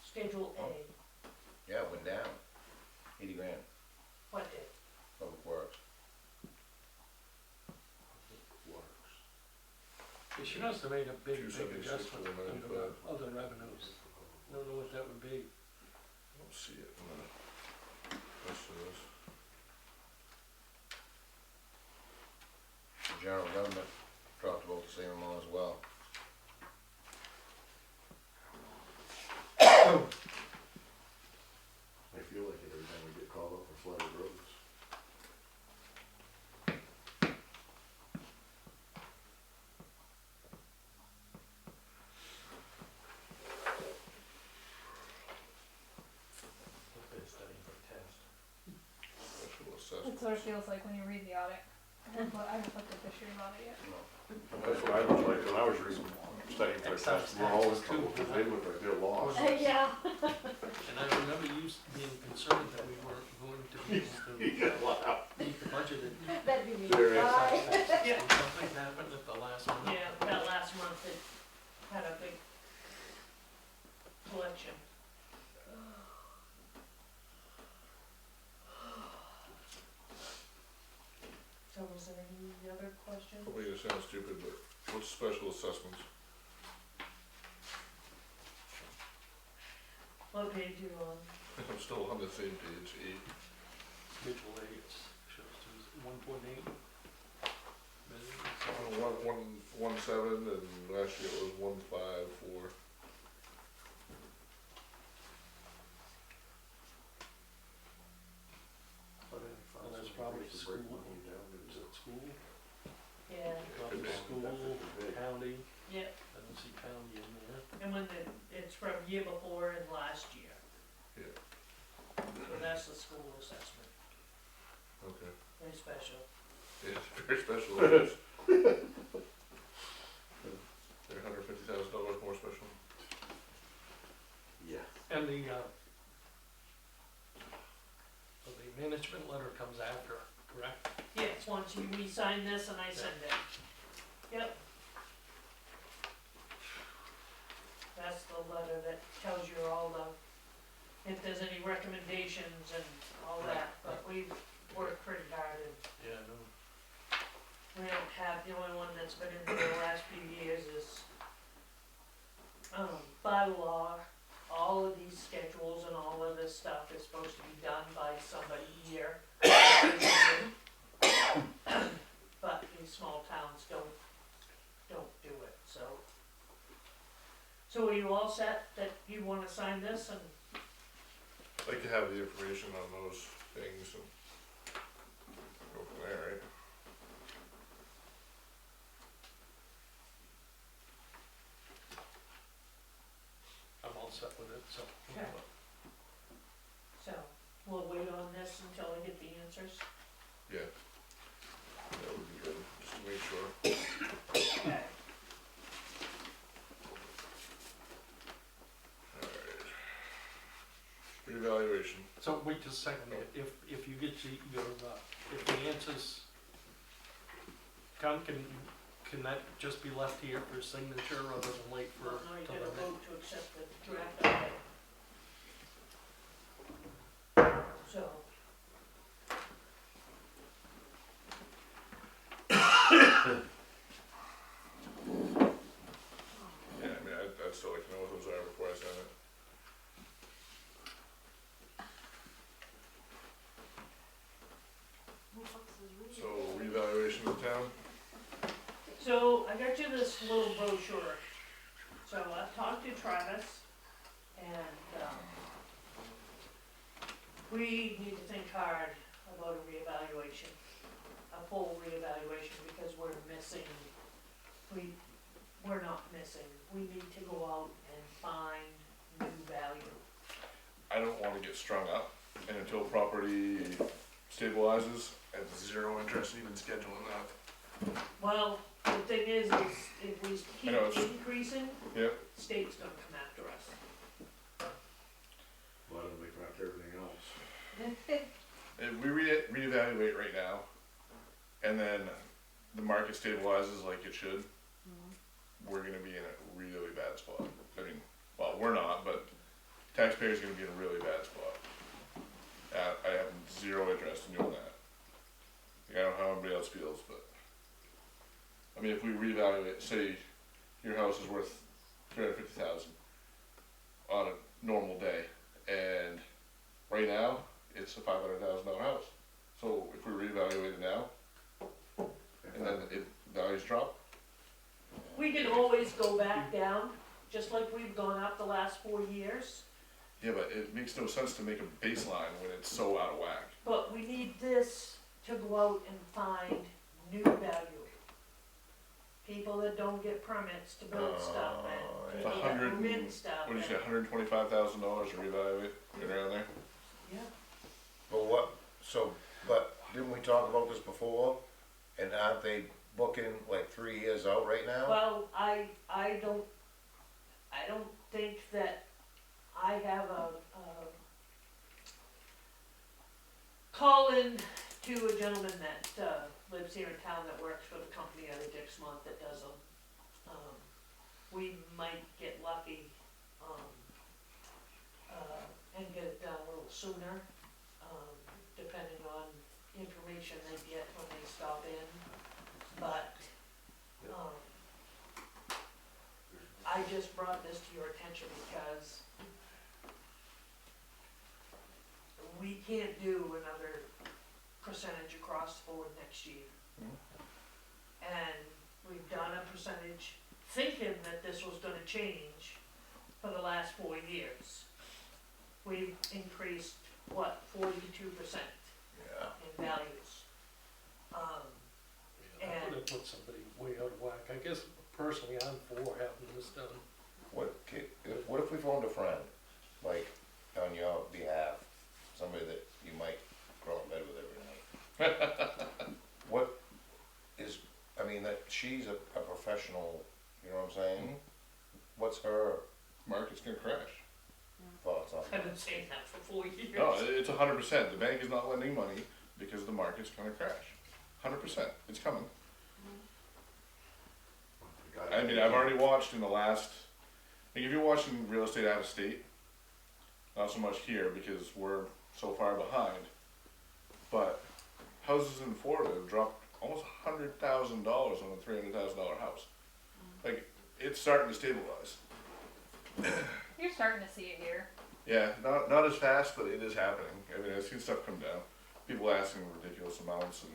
S2: Schedule A,
S4: Yeah, it went down. 80 grand,
S2: what did?
S4: Public Works.
S10: They should must have made a big
S1: 276
S10: adjustment
S1: for the
S10: under the other revenues. I don't know what that would be.
S1: I don't see it in the rest of this.
S7: That's what it feels like when you read the audit. I haven't looked at this year's audit yet.
S5: That's what I was like, when I was reading, studying for tests, we're all in trouble, because they look like they're lost.
S8: Yeah.
S10: And I remember you being concerned that we weren't going to be able to meet the budget.
S8: That'd be me.
S5: There is.
S8: Bye.
S2: Yeah.
S10: And something happened at the last minute.
S2: Yeah, that last month it had a big collection. So was there any other questions?
S1: Probably gonna sound stupid, but what's special assessments?
S2: What page you on?
S1: I'm still on the same page, 8.
S10: Schedule A, it shows to 1.8 million.
S1: 117, and last year it was 154.
S10: Well, that's probably school. Is it school?
S2: Yeah,
S10: Probably
S1: be.
S10: school, county,
S2: yeah,
S10: I don't see county in there.
S2: and when it's from year before and last year.
S1: Yeah.
S2: So that's the school assessment,
S1: Okay.
S2: very special.
S1: Yeah, very special. It is. They're $150,000 more special.
S5: Yeah.
S10: And the management letter comes after, correct?
S2: Yes, once you re-sign this and I send it. Yep. That's the letter that tells you all the, if there's any recommendations and all that, but we've worked pretty hard and
S10: Yeah, no.
S2: we don't have, the only one that's been in for the last few years is, by law, all of these schedules and all of this stuff is supposed to be done by somebody here. But these small towns don't do it, so. So are you all set that you wanna sign this and,
S1: I'd like to have the information on those things and go from there, right?
S10: I'm all set with it, so.
S2: Okay. so, we'll wait on this until I get the answers?
S1: Yeah. That would be good, just to make sure.
S2: Okay.
S1: Alright. Reevaluation.
S10: So wait just a second, if you get your, if the answers come, can that just be left here for signature rather than wait for?
S2: Well, now you
S10: till
S2: gotta
S10: the
S2: vote to accept the draft audit. So.
S1: Yeah, I mean, I'd still like to know what those are before I sign it. So, reevaluation of the town?
S2: So I got you this little brochure. So I've talked to Travis and, we need to think hard about a reevaluation, a full reevaluation, because we're missing, we're not missing. We need to go out and find new value.
S1: I don't wanna get strung up, and until property stabilizes, I have zero interest in even scheduling that.
S2: Well, the thing is if we keep
S1: I know, it's-
S2: increasing,
S1: Yep.
S2: state's gonna come after us.
S5: Why don't they craft everything else?
S1: If we reevaluate right now, and then the market stabilizes like it should, we're gonna be in a really bad spot. I mean, well, we're not, but taxpayers are gonna be in a really bad spot. I have zero interest in doing that. Like, I don't know how everybody else feels, but, I mean, if we reevaluate, say, your house is worth $350,000 on a normal day, and right now, it's a $500,000 house. So if we reevaluate it now, and then values drop,
S2: We can always go back down, just like we've gone up the last 4 years,
S1: yeah, but it makes no sense to make a baseline when it's so out of whack.
S2: but we need this to go out and find new value. People that don't get permits to build stuff and
S1: It's
S2: people that
S1: 100
S2: rent stuff.
S1: What did you say, $125,000 to reevaluate, right around there?
S2: Yeah,
S4: But what, so, but didn't we talk about this before? And aren't they booking like 3 years out right now?
S2: Well, I don't think that I have a call in to a gentleman that, lives here in town that works for the company out of Dixmont that does them. We might get lucky, and get it done a little sooner, depending on information they get when they stop in, but, I just brought this to your attention because we can't do another percentage across the board next year. And we've done a percentage thinking that this was gonna change for the last 4 years. We've increased, what, 42%
S4: Yeah.
S2: in values.
S10: I
S2: And-
S10: would have put somebody way out of whack. I guess personally, I'm for having this done.
S4: What if we phoned a friend, like, on your behalf, somebody that you might crawl in bed with every night? What is, I mean, that she's a professional, you know what I'm saying? What's her
S1: Market's gonna crash.
S4: thoughts on
S2: I've
S4: that?
S2: been saying that for 4 years.
S1: No, it's 100%. The bank is not lending money because the market's gonna crash. 100%. It's coming. I mean, I've already watched in the last, like if you're watching real estate out of state, not so much here because we're so far behind, but houses in Florida have dropped almost $100,000 on a $300,000 house. Like, it's starting to stabilize.
S7: You're starting to see it here.
S1: Yeah, not as fast, but it is happening. I mean, I've seen stuff come down. People asking ridiculous amounts, and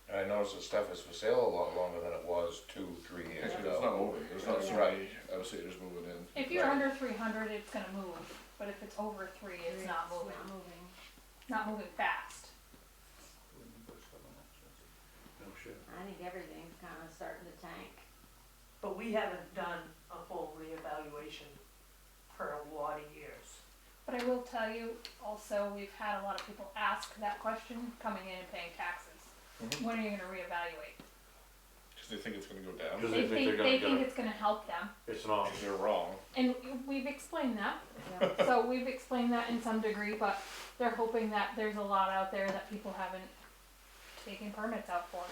S4: And I noticed that stuff is for sale a lot longer than it was 2-3 years
S1: actually,
S4: ago.
S1: it's not moving. There's not so many out-of-staters moving in.
S7: If you're under 300, it's gonna move, but if it's over 3, it's not moving. Not moving fast.
S8: I think everything's kinda starting to tank.
S2: But we haven't done a full reevaluation for a lot of years.
S7: But I will tell you, also, we've had a lot of people ask that question coming in and paying taxes. When are you gonna reevaluate?
S1: Because they think it's going to go down.
S5: Because
S7: They
S5: they think
S7: think,
S5: they're
S7: they
S5: gonna
S7: think
S5: get
S7: it's gonna help them,
S5: It's not.
S1: They're wrong.
S7: and we've explained that.
S8: Yeah.
S7: So we've explained that in some degree, but they're hoping that there's a lot out there that people haven't taken permits out for.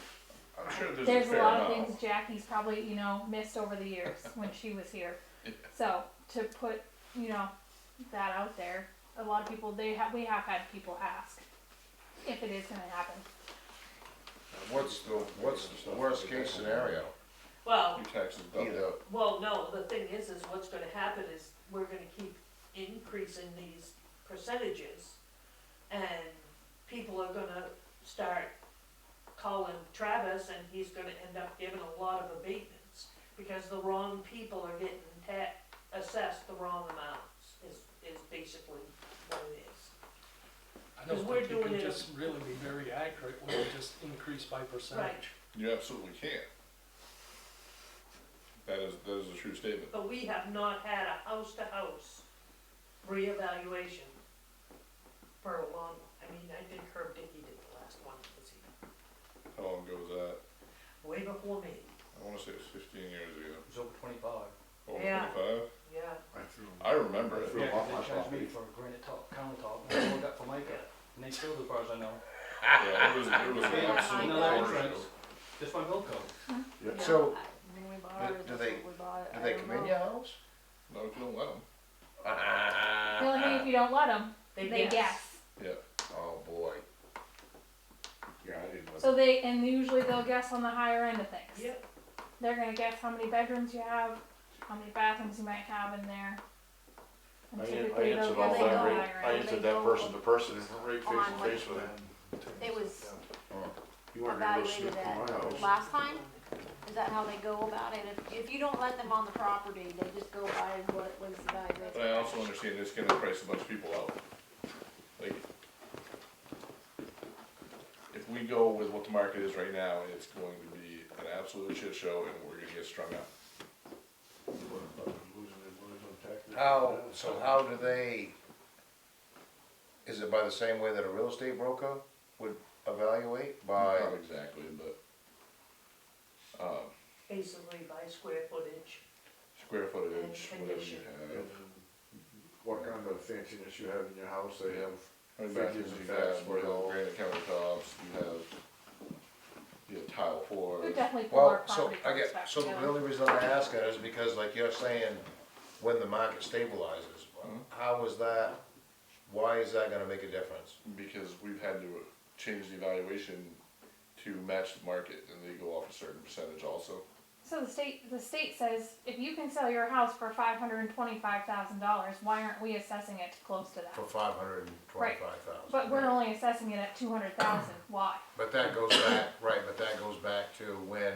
S1: I'm sure there's
S7: There's
S1: a
S7: a
S1: fair
S7: lot of
S1: amount.
S7: things Jackie's probably, missed over the years when she was here.
S1: Yeah.
S7: So to put, that out there, a lot of people, we have had people ask if it is gonna happen.
S4: What's the worst case scenario?
S2: Well,
S1: Your taxes double.
S4: Either,
S2: no, the thing is what's gonna happen is we're gonna keep increasing these percentages, and people are gonna start calling Travis, and he's gonna end up giving a lot of abatements, because the wrong people are getting assessed the wrong amounts, is basically what it is.
S10: I don't
S2: 'Cause we're
S10: think you
S2: doing
S10: can
S2: it-
S10: just really be very accurate when you just increase by percentage.
S1: You absolutely can't. That is a true statement.
S2: But we have not had a house-to-house reevaluation for a long, I think Herb Dickey did the last one, was he,
S1: How long ago was that?
S2: way before me,
S1: I want to say it was 15 years ago.
S3: It was over 25.
S1: Over
S2: Yeah.
S1: 25?
S2: yeah.
S1: I remember it.
S3: Yeah, 'cause they charged me for a granite top, countertop, and I got for Micah, and they still, as far as I know.
S1: Yeah, it was an
S8: Yeah,
S1: absolute
S8: Another
S1: horror
S3: entrance.
S1: show.
S3: Just my bill code.
S4: So,
S8: When we bought ours,
S4: do
S8: that's
S4: they-
S8: what we bought it.
S4: do
S8: I
S4: they
S8: don't
S4: come in
S8: know.
S4: your house?
S1: No, if you don't let them.
S7: The only thing, if you don't let them, they guess.
S1: Yeah.
S4: Oh, boy.
S5: Yeah, I didn't.
S7: So and usually they'll guess on the higher end of things.
S2: Yep,
S7: They're gonna guess how many bedrooms you have, how many bathrooms you might have in there. And
S5: I
S7: typically they'll
S5: answered
S7: guess
S5: all
S7: on
S8: they
S7: the
S5: that,
S8: go-
S5: right,
S7: higher
S5: I
S7: end.
S5: answered
S8: They
S5: that
S8: go
S5: person to person, right face
S8: on
S5: to
S8: what-
S5: face with him.
S8: It was
S5: You weren't gonna go sleep
S8: evaluated
S5: in my
S8: at
S5: house.
S8: last time. Is that how they go about it? If you don't let them on the property, they just go by what it was evaluated.
S1: But I also understand it's going to price a bunch of people out. Like, if we go with what the market is right now, it's going to be an absolute shit show, and we're going to get strung out.
S4: How do they, is it by the same way that a real estate broker would evaluate by,
S1: Not exactly, but,
S2: basically by square footage.
S1: square footage,
S2: And
S1: whatever you
S2: condition.
S1: have.
S6: What kind of fanciness you have in your house, they have
S1: How many
S6: figures
S1: bathrooms
S6: and
S1: you
S6: facts
S1: have,
S6: for
S1: you
S6: it
S1: have
S6: all.
S1: granite countertops, you have tile
S7: We
S1: floors.
S7: definitely pull our
S4: well, so
S7: property
S4: I
S7: tax
S4: get,
S7: back
S4: so the
S7: together.
S4: only reason I ask that is because like you're saying, when the market stabilizes,
S1: Mhm.
S4: how is that, why is that gonna make a difference?
S1: Because we've had to change the evaluation to match the market, and they go off a certain percentage also.
S7: So the state says if you can sell your house for $525,000, why aren't we assessing it close to that?
S4: For 525,000.
S7: But we're only assessing it at 200,000. Why?
S4: But that goes back, right, but that goes back to when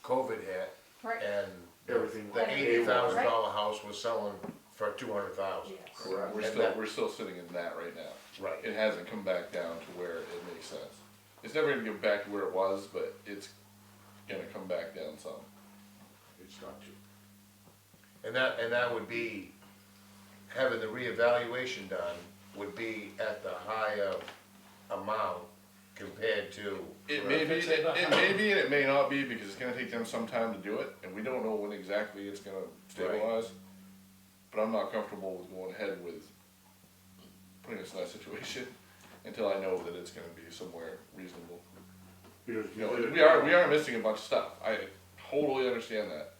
S4: COVID hit
S7: Right.
S4: and
S6: Everything
S4: the
S6: went
S4: $80,000 house was selling for 200,000.
S2: Yes.
S6: Correct.
S1: We're still sitting in that right now.
S4: Right.
S1: It hasn't come back down to where it makes sense. It's never gonna get back to where it was, but it's gonna come back down some.
S6: It's got to.
S4: And that would be, having the reevaluation done would be at the higher amount compared to.
S1: It may be, it may be, and it may not be, because it's gonna take them some time to do it, and we don't know when exactly it's gonna stabilize. But I'm not comfortable with going ahead with putting us in that situation until I know that it's gonna be somewhere reasonable.
S6: Because
S1: You know, we are missing a bunch of stuff, I totally understand that.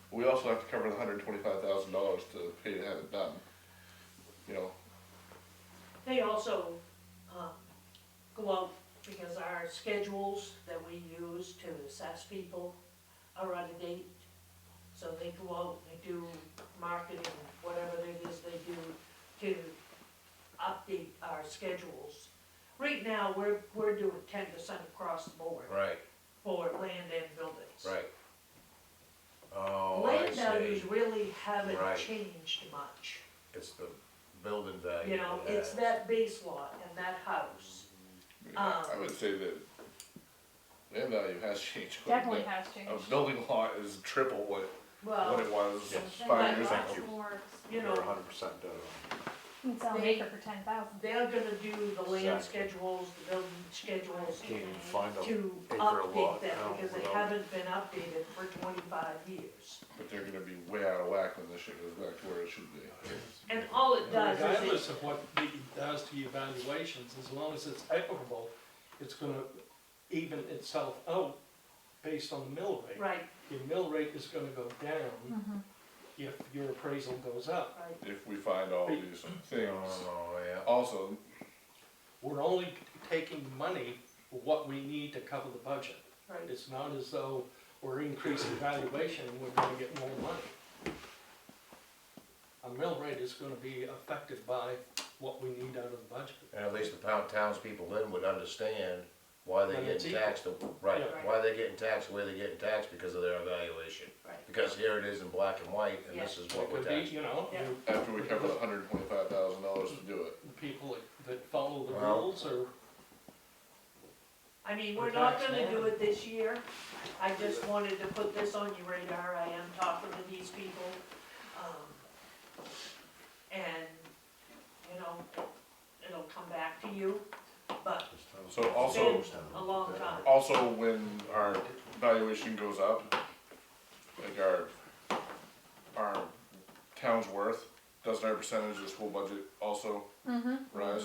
S1: We also have to cover the $125,000 to pay to have it done, you know.
S2: They also, go out, because our schedules that we use to assess people are out of date. So they go out and do marketing, whatever it is they do to update our schedules. Right now, we're doing 10% across the board
S4: Right,
S2: for land and buildings.
S4: right. Oh, I
S2: Land values
S4: see.
S2: really haven't
S4: Right.
S2: changed much.
S4: It's the building value.
S2: You know,
S4: that
S2: it's
S4: has.
S2: that base lot and that house.
S1: I would say that land value has changed quite a
S7: Definitely
S1: bit.
S7: has
S1: A
S7: changed.
S1: building lot is triple what
S2: Well,
S1: it was
S5: Yes.
S1: 5 years
S2: Thank
S1: ago.
S8: More,
S2: you
S5: You're
S2: know,
S5: 100% dead on.
S7: You can sell an
S2: They-
S7: acre for 10,000.
S2: they're gonna do the land
S5: Exactly.
S2: schedules, the building schedules
S6: Can't even find a
S2: to
S6: acre
S2: update
S6: lot
S2: them,
S6: now
S2: because they
S6: without-
S2: haven't been updated for 25 years.
S1: But they're gonna be way out of whack when this shit goes back to where it should be.
S2: And all it does is
S10: Regardless of what it does to the evaluations, as long as it's equitable, it's gonna even itself out based on the mill rate.
S2: right,
S10: Your mill rate is gonna go down
S7: Mm-hmm.
S10: if your appraisal goes up.
S2: right.
S1: If we find all these things.
S4: Oh, yeah.
S1: Also,
S10: We're only taking money for what we need to cover the budget.
S2: Right.
S10: It's not as though we're increasing valuation and we're gonna get more money. A mill rate is gonna be affected by what we need out of the budget.
S4: And at least the townspeople then would understand why they're
S10: Then it's
S4: getting taxed,
S10: Yeah.
S4: why they're getting taxed the way they're getting taxed because of their evaluation.
S2: Right.
S4: Because here it is in black and white, and this is what
S10: It
S4: we're
S10: could be,
S4: taxing.
S10: you know,
S2: Yeah.
S1: after we cover the $125,000 to do it.
S10: the people that follow the
S4: Well-
S10: rules or
S2: I mean, we're not gonna do it this year. I just wanted to put this on your radar. I am talking to these people. And, you know, it'll come back to you, but
S1: So
S2: it's
S1: also,
S2: been a long time.
S1: also when our valuation goes up, like our town's worth, doesn't our percentage of the school budget also
S7: Mm-hmm.
S1: rise?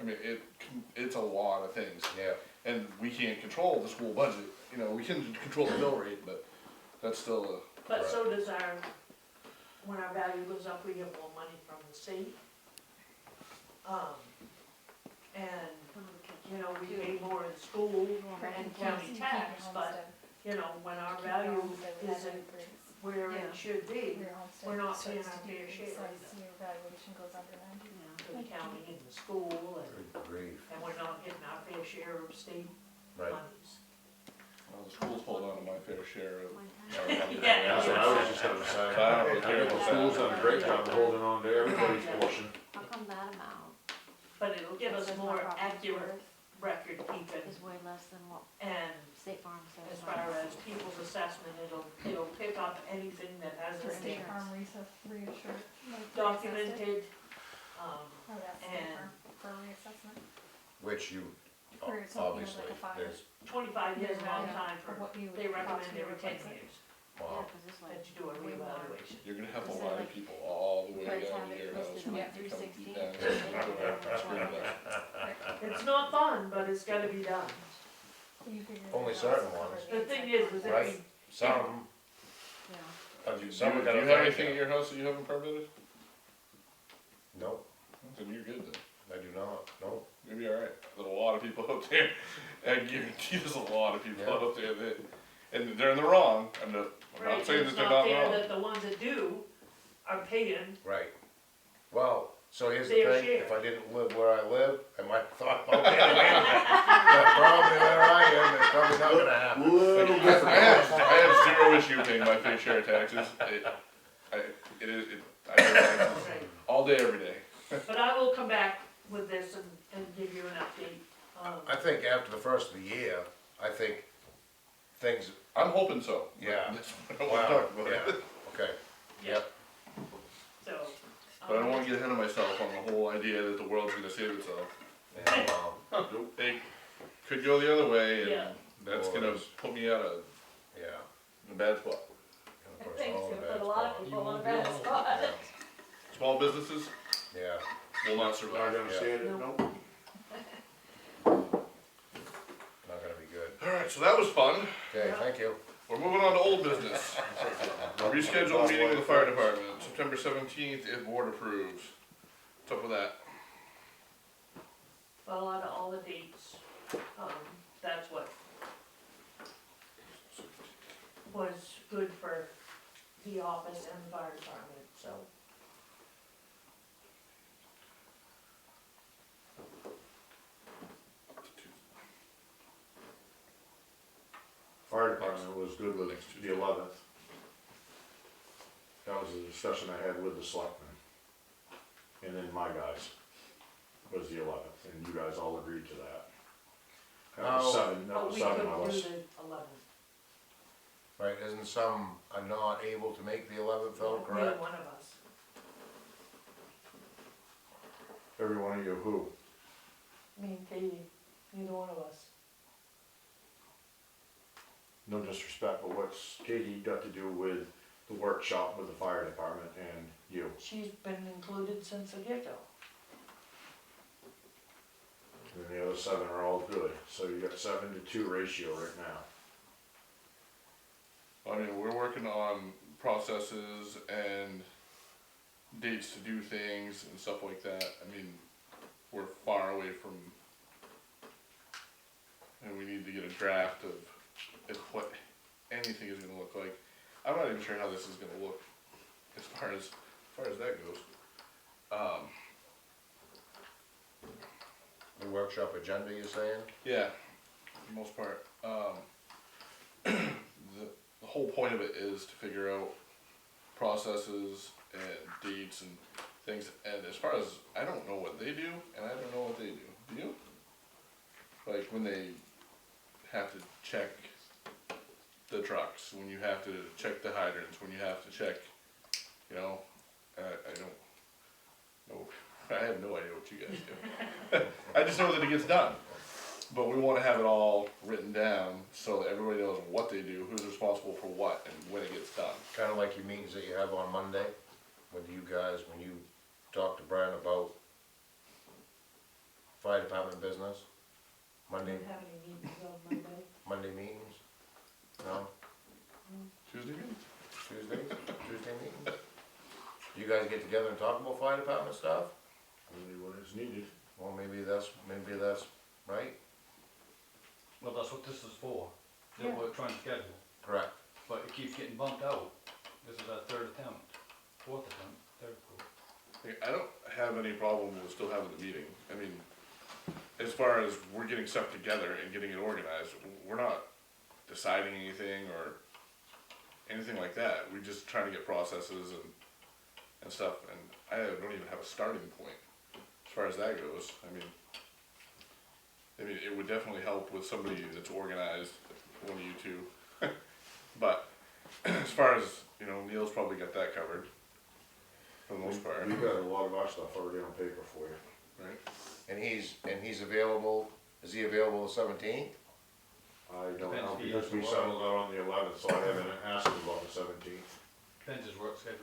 S1: I mean, it's a lot of things,
S4: Yeah,
S1: and we can't control the school budget, you know, we can control the mill rate, but that's still
S2: But so does when our value goes up, we get more money from the state. And, you know, we pay more in school and county tax, but, you know, when our value isn't where it should be, we're not paying our fair share either.
S7: Your valuation goes under 90.
S2: To the county and the school,
S4: good grief,
S2: and we're not getting our fair share of state
S4: right.
S2: monies.
S1: well, the schools hold on to my fair share of.
S2: Yeah.
S6: That's what I was just gonna say.
S1: I don't really care
S6: The
S1: about
S6: school's
S1: that.
S6: done a great job of holding on to everybody's portion.
S8: how come that amount
S2: But it'll give us
S8: That's
S2: more
S8: my property's
S2: accurate record keeping,
S8: is way less than what
S2: and
S8: State Farm says?
S2: as far as people's assessment, it'll pick up anything that
S7: The
S2: hasn't
S7: State
S2: been
S7: Farm reassured.
S2: documented,
S7: I would ask State
S2: and-
S7: Farm for reassessment.
S4: which you,
S7: For something
S4: obviously,
S7: like a fire.
S4: there's,
S2: 25 years is a long
S7: Yeah.
S2: time for,
S7: What you would
S2: they recommend
S7: cost to
S2: every 10
S7: replace it.
S2: years
S8: Yeah,
S4: wow,
S8: 'cause this one,
S2: that you do a
S8: way more.
S2: reevaluation.
S1: You're gonna have to
S8: So,
S1: line
S8: like,
S1: people all the way
S8: let's
S1: down
S8: have
S1: to
S8: it
S1: your
S8: listed
S1: house.
S8: on
S7: Yeah.
S1: and come
S8: 316.
S1: down.
S2: It's not fun, but it's gotta be done.
S7: You figure
S4: Only
S7: it out,
S4: certain
S7: cover
S4: ones.
S2: The thing is if
S4: right?
S2: we,
S4: Some,
S8: Yeah.
S1: Do you
S4: some are
S1: do
S4: gonna
S1: you have
S4: thank
S1: anything in
S4: you.
S1: your house that you haven't permitted?
S4: Nope,
S1: Then you're good then.
S4: I do not, nope.
S1: Maybe all right. There's a lot of people out there. I guarantee there's a lot of people
S4: Yeah.
S1: out there that, and they're in the wrong. I'm not
S2: right,
S1: saying
S2: it's
S1: that they're
S2: not
S1: not
S2: fair
S1: wrong.
S2: that the ones that do are paying.
S4: Right. Well, so here's the
S2: Their
S4: thing,
S2: share.
S4: if I didn't live where I live, I might have thought about getting away with it. But probably where I am, it's probably not gonna happen.
S1: I have zero issue paying my fair share of taxes. I pay taxes
S2: Right.
S1: all day, every day.
S2: But I will come back with this and give you an update.
S4: I think after the first of the year, I think things,
S1: I'm hoping so.
S4: Yeah.
S1: That's what I want to
S4: wow,
S1: talk about.
S4: yeah, okay, yep,
S2: So.
S1: But I don't want to get ahead of myself on the whole idea that the world's gonna save itself.
S4: yeah, well,
S1: Nope. It could go the other way, and
S2: Yeah.
S1: that's gonna put me out of
S4: yeah.
S1: a bad spot.
S4: And of course,
S8: Thanks,
S4: all
S8: you
S4: the
S8: put
S4: bad
S8: a lot of
S4: spots.
S8: people on a
S10: won't
S8: bad
S10: be alone.
S8: spot.
S1: Small businesses
S4: Yeah,
S1: will not survive.
S5: Not gonna stand it,
S2: No.
S5: no.
S4: not gonna be good.
S1: Alright, so that was fun.
S4: Okay, thank you.
S1: We're moving on to old business. Reschedule meeting with the fire department, September 17th, if board approves. What's up with that?
S2: Well, out of all the dates, that's what was good for the office and the fire department, so.
S5: Fire department was good with the 11th. That was a discussion I had with the selectmen. And then my guys was the 11th, and you guys all agreed to that. That was
S4: No.
S5: seven, that
S2: But
S5: was
S2: we
S5: 7
S2: couldn't
S5: of
S2: do
S5: us.
S2: the 11th.
S4: Right, isn't some are not able to make the 11th though,
S2: Neither
S4: correct?
S2: one of us.
S5: Every one of you, who?
S2: Me and Katie, neither one of us.
S5: No disrespect, but what's Katie got to do with the workshop with the fire department and you?
S2: She's been included since the get-go.
S5: And the other 7 are all good, so you got 7-2 ratio right now.
S1: I mean, we're working on processes and dates to do things and stuff like that. I mean, we're far away from, and we need to get a draft of what anything is gonna look like. I'm not even sure how this is gonna look as far as that goes.
S4: The workshop agenda, you're saying?
S1: Yeah, for the most part. The whole point of it is to figure out processes and dates and things, and as far as, I don't know what they do, and I don't know what they do. Do you? Like when they have to check the trucks, when you have to check the hydrants, when you have to check, you know, I don't know. I have no idea what you guys do. I just know that it gets done. But we wanna have it all written down so that everybody knows what they do, who's responsible for what, and when it gets done.
S4: Kinda like your meetings that you have on Monday with you guys, when you talk to Brian about fire department business? Monday,
S2: Don't have any meetings on Monday.
S4: Monday meetings? No?
S1: Tuesday meeting?
S4: Tuesday meetings? Do you guys get together and talk about fire department stuff?
S5: Only what is needed.
S4: Well, maybe that's right,
S3: Well, that's what this is for,
S2: Yeah.
S3: that we're trying to schedule,
S4: correct.
S3: but it keeps getting bumped out. This is our 3rd attempt, 4th attempt, 3rd.
S1: I don't have any problem with still having the meeting. I mean, as far as we're getting stuff together and getting it organized, we're not deciding anything or anything like that. We're just trying to get processes and stuff, and I don't even have a starting point as far as that goes. I mean, it would definitely help with somebody that's organized, one of you two. But as far as, you know, Neil's probably got that covered for the most part.
S5: We got a lot of our stuff already on paper for you.
S1: right?
S4: And he's available, is he available the 17th?
S5: I don't
S3: Depends
S5: know,
S3: if he
S5: because
S3: has
S5: we
S3: to work.
S5: settled out on the 11th, so I haven't asked him about the 17th.
S3: Depends his work schedule.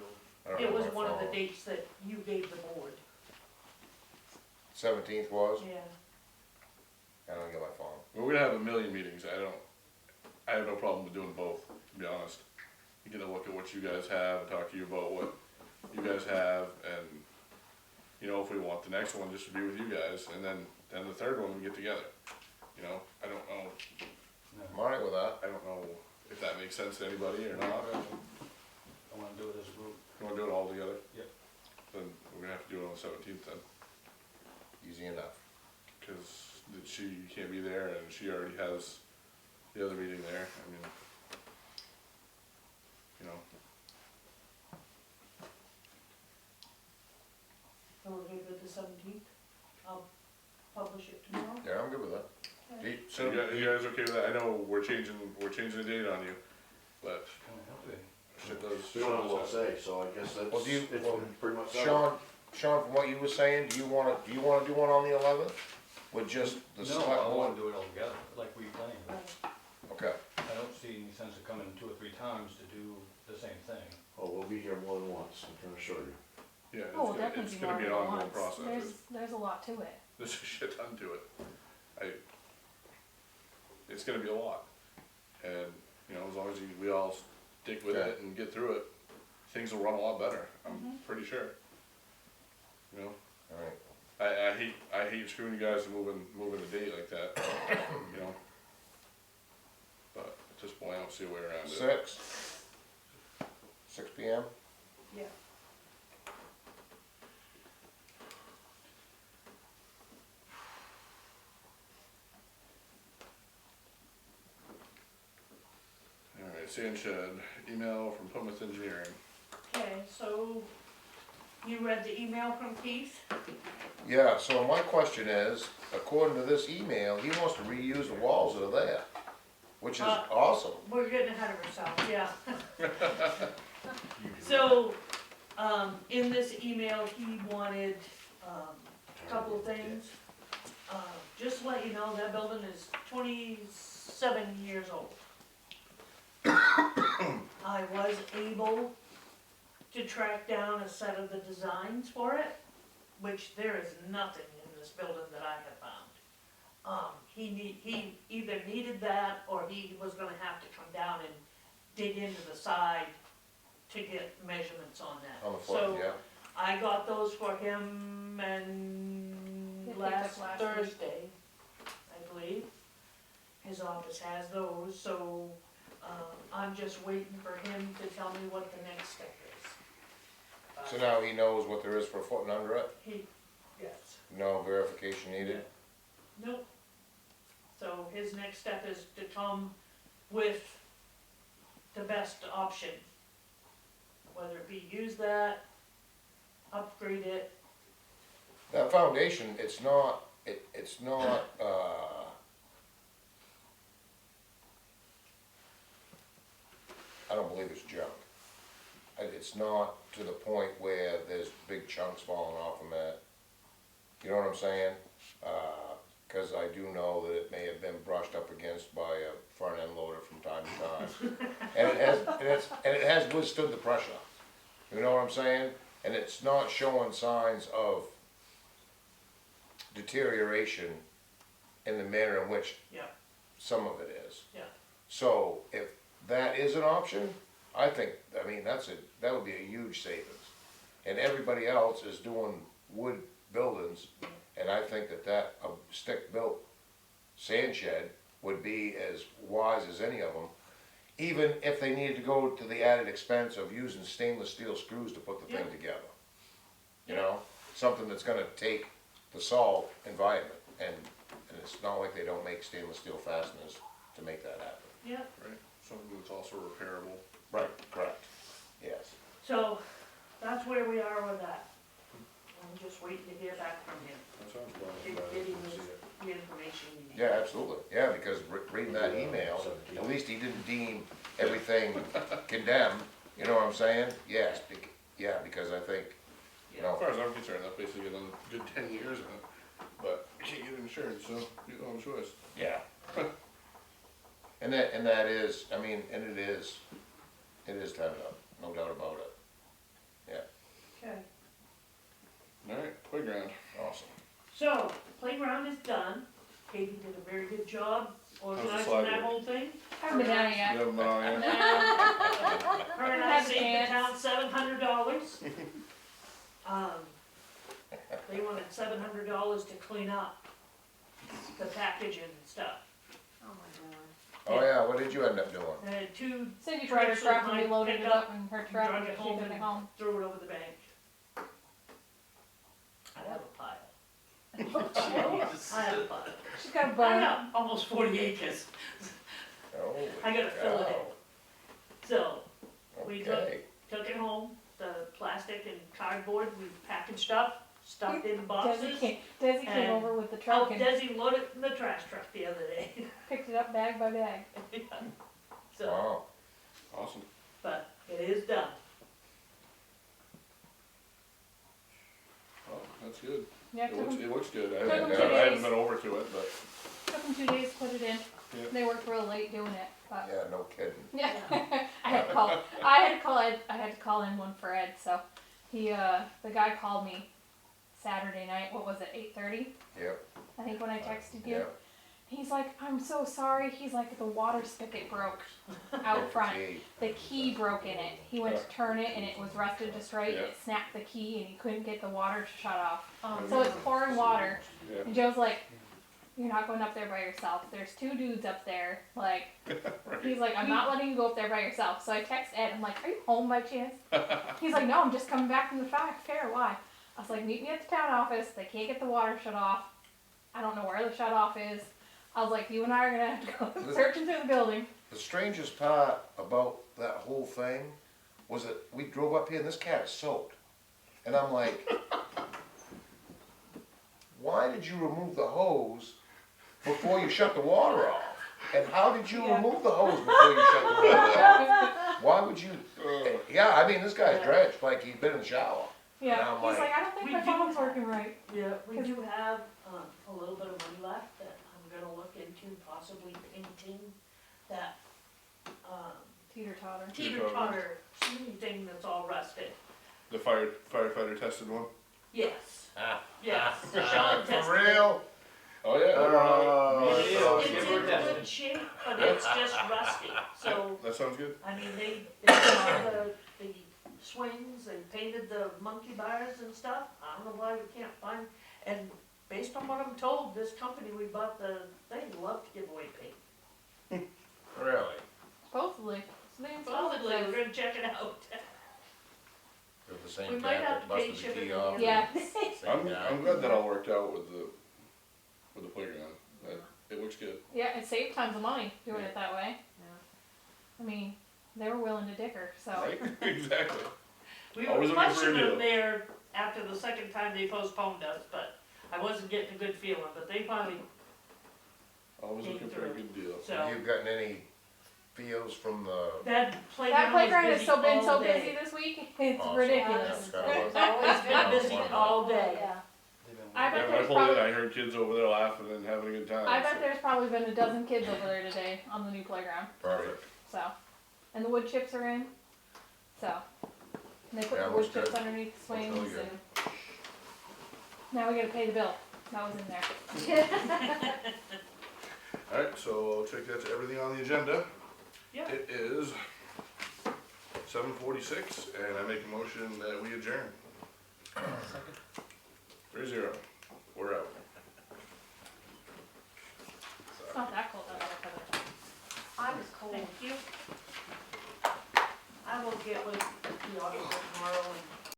S4: I don't
S2: It
S4: have
S2: was
S4: my
S2: one of the
S4: phone.
S2: dates that you gave the board.
S4: 17th was?
S2: Yeah.
S4: I don't get my phone.
S1: We're gonna have a million meetings, I have no problem with doing both, to be honest. You get to look at what you guys have, and talk to you about what you guys have, and, you know, if we want the next one, just to be with you guys, and then the third one, we get together. You know, I don't know,
S4: I'm alright with that.
S1: I don't know if that makes sense to anybody or not.
S3: I wanna do it as a group.
S1: You wanna do it all together?
S3: Yep.
S1: Then we're gonna have to do it on the 17th then,
S4: Easy enough.
S1: cause she can't be there, and she already has the other meeting there, I mean, you know.
S2: So we're good with the 17th? I'll publish it tomorrow.
S4: Yeah, I'm good with that.
S2: Okay.
S1: So you guys okay with that? I know we're changing the date on you, but
S3: Kinda help it.
S1: shit does.
S5: We don't know what to say, so I guess that's,
S4: Well, do you-
S5: it's
S4: well,
S5: pretty much settled.
S4: Sean, from what you were saying, do you wanna do one on the 11th? With just the
S3: No,
S4: select
S3: I
S4: board?
S3: wanna do it all together, like we planned.
S2: Right.
S4: Okay,
S3: I don't see any sense of coming 2 or 3 times to do the same thing.
S5: Oh, we'll be here more than once, I can assure you.
S1: Yeah,
S7: Oh, we'll
S1: it's
S7: definitely be
S1: gonna
S7: more
S1: be an
S7: than
S1: ongoing
S7: once.
S1: process.
S7: There's a lot to it.
S1: There's a shit ton to it. It's gonna be a lot. And, you know, as long as we all stick with
S4: Okay.
S1: it and get through it, things will run a lot better, I'm
S2: Mhm.
S1: pretty sure. You know,
S4: alright.
S1: I hate screwing you guys and moving the date like that, you know? But at this point, I don't see a way around it.
S4: 6 PM?
S2: Yeah.
S1: Alright, sand shed, email from Plymouth Engineering.
S2: Okay, so you read the email from Keith?
S4: Yeah, so my question is, according to this email, he wants to reuse the walls that are there, which is awesome.
S2: We're getting ahead of ourselves, yeah. So, in this email, he wanted, a couple of things. Just to let you know, that building is 27 years old. I was able to track down a set of the designs for it, which there is nothing in this building that I have found. He either needed that, or he was gonna have to come down and dig into the side to get measurements on that.
S4: On the foot,
S2: So,
S4: yeah.
S2: I got those for him and
S7: They picked
S2: last
S7: up last week.
S2: Thursday, I believe. His office has those, so, I'm just waiting for him to tell me what the next step is.
S4: So now he knows what there is for a foot and under it?
S2: Yes.
S4: No verification needed?
S2: Nope. So his next step is to come with the best option. Whether it be use that, upgrade it.
S4: That foundation, it's not, I don't believe it's junk. It's not to the point where there's big chunks falling off from it. You know what I'm saying? Cause I do know that it may have been brushed up against by a front end loader from time to time. And it has withstood the pressure. You know what I'm saying? And it's not showing signs of deterioration in the manner in which
S2: Yeah.
S4: some of it is.
S2: Yeah.
S4: So if that is an option, I think, that would be a huge savings. And everybody else is doing wood buildings, and I think that a stick-built sand shed would be as wise as any of them, even if they needed to go to the added expense of using stainless steel screws to put the thing
S2: Yeah.
S4: together. You know, something that's gonna take the salt environment, and it's not like they don't make stainless steel fasteners to make that happen.
S2: Yeah.
S1: Right, something that's also repairable.
S4: Right, correct, yes.
S2: So that's where we are with that. I'm just waiting to hear back from him.
S1: That sounds well.
S2: Get him the information he needs.
S4: Yeah, absolutely, yeah, because reading that email, at least he didn't deem everything condemned, you know what I'm saying? Yes, because I think
S1: As far as I'm concerned, that's basically another good 10 years in it, but you can't get insurance, so you don't have a choice.
S4: Yeah. And that is, I mean, and it is tied up, no doubt about it.
S2: Okay,
S1: Alright, playground.
S4: Awesome.
S2: so, playground is done, Katie did a very good job organizing
S1: slide
S2: that
S1: work?
S2: whole thing.
S7: Haven't been down
S1: You
S7: yet.
S1: have them on, yeah?
S2: Her and I
S7: Had a
S2: saved the
S7: chance.
S2: town $700. They wanted $700 to clean up the packaging and stuff.
S8: Oh my god.
S4: Oh yeah, what did you end up doing?
S2: I had two,
S7: Cindy tried her
S2: Trips
S7: truck
S2: with
S7: and we
S2: my
S7: loaded it
S2: pickup
S7: up in her truck
S2: drug
S7: and
S2: it
S7: she
S2: home
S7: took it
S2: and
S7: home.
S2: threw it over the bank. I have a pile. I have a pile.
S7: She's got a
S2: I
S7: bun.
S2: got almost 40 acres.
S4: Holy
S2: I gotta fill it
S4: cow.
S2: in. So, we
S4: Okay.
S2: took it home, the plastic and cardboard, we packaged up, stuffed in boxes.
S7: Desi came
S2: and
S7: over with the truck
S2: Helped
S7: and
S2: Desi load it in the trash truck the other day.
S7: picked it up bag by bag.
S2: So,
S4: Wow.
S1: Awesome.
S2: but it is done.
S1: Oh, that's good.
S7: Yeah,
S1: It looks good. I
S7: took
S1: haven't,
S7: them 2
S1: I haven't
S7: days.
S1: been over to it, but
S7: Took them 2 days to put it in.
S1: Yeah.
S7: They worked real late doing it, but
S4: Yeah, no kidding.
S7: yeah, I had to call. I had to call in one for Ed. So he, the guy called me Saturday night. What was it? 8:30.
S4: Yep.
S7: I think when I texted you.
S4: Yep.
S7: He's like, I'm so sorry. He's like, the water spigot broke out front.
S4: Okay.
S7: The key broke in it. He went to turn it and it was rusted just right.
S1: Yeah.
S7: It snapped the key and he couldn't get the water to shut off.
S2: Um,
S7: So it's pouring water.
S1: yeah.
S7: And Joe's like, you're not going up there by yourself. There's 2 dudes up there. Like, he's like, I'm not letting you go up there by yourself. So I text Ed. I'm like, are you home by chance? He's like, no, I'm just coming back from the fair. Why? I was like, meet me at the town office. They can't get the water shut off. I don't know where the shut off is. I was like, you and I are gonna have to go searching through the building.
S4: The strangest part about that whole thing was that we drove up here and this cat is soaked. And I'm like, why did you remove the hose before you shut the water off? And how did you remove the hose before you shut the water off? Why would you? Yeah, I mean, this guy's drenched like he'd been in the shower.
S7: Yeah,
S4: And I'm
S7: he's like, I don't think
S2: we
S7: my
S2: do
S7: phone's
S2: have-
S7: working right.
S2: Yeah, we do have, a little bit of money left that I'm gonna look into possibly painting that,
S7: Teeter-totter.
S2: teeter-totter thing that's all rusted.
S1: The firefighter tested one.
S2: Yes,
S4: Ah.
S2: yes. Sean tested
S4: For
S2: it.
S4: real?
S1: Oh yeah.
S4: Oh,
S2: It's
S3: Yeah.
S2: it's in good shape, but it's just rusty, so,
S1: That sounds good.
S2: I mean, they did all the swings, they painted the monkey bars and stuff. I don't know why we can't find, and based on what I'm told, this company we bought the thing love to give away paint.
S4: Really?
S7: Supposedly. So they installed it.
S2: Supposedly, we're gonna check it out.
S4: With the same
S2: We
S4: cat
S2: might have
S4: that
S2: to pay
S4: busted the
S2: shipping
S4: key
S2: and
S4: off?
S7: Yeah.
S1: I'm glad that all worked out with the playground. It looks good.
S7: Yeah, it saved tons of money doing
S1: Yeah.
S7: it that way. I mean, they were willing to dicker, so.
S1: Right? Exactly.
S2: We
S1: Always
S2: were
S1: looking for a
S2: questioning
S1: deal.
S2: them there after the second time they postponed us, but I wasn't getting a good feeling, but they finally,
S1: Always looking for a good deal.
S2: so.
S4: Have you gotten any feels from the?
S2: That
S7: That
S2: playground
S7: playground
S2: was
S7: has
S2: busy
S7: so been
S2: all
S7: so
S2: day.
S7: busy this week, it's
S4: Awesome.
S7: ridiculous.
S4: Yeah, that's
S2: It's always been busy all day.
S8: Yeah.
S7: I bet
S1: Yeah, when I
S7: there's
S1: pulled in,
S7: probably,
S1: I heard kids over there laughing and having a good time.
S7: I bet
S1: so-
S7: there's probably been a dozen kids over there today on the new playground,
S4: Perfect.
S7: so. And the wood chips are in, so. And they put
S4: Yeah,
S7: the
S4: it
S7: wood
S4: looks
S7: chips
S4: good.
S7: underneath the
S4: Looks really
S7: swings
S4: good.
S7: and. Now we gotta pay the bill, that was in there.
S1: Alright, so I'll check that's everything on the agenda.
S2: Yeah.
S1: It is 7:46, and I make a motion that we adjourn. 3-0. We're out.
S7: It's not that cold out there.
S8: I was cold.
S2: Thank you. I will get with the auditor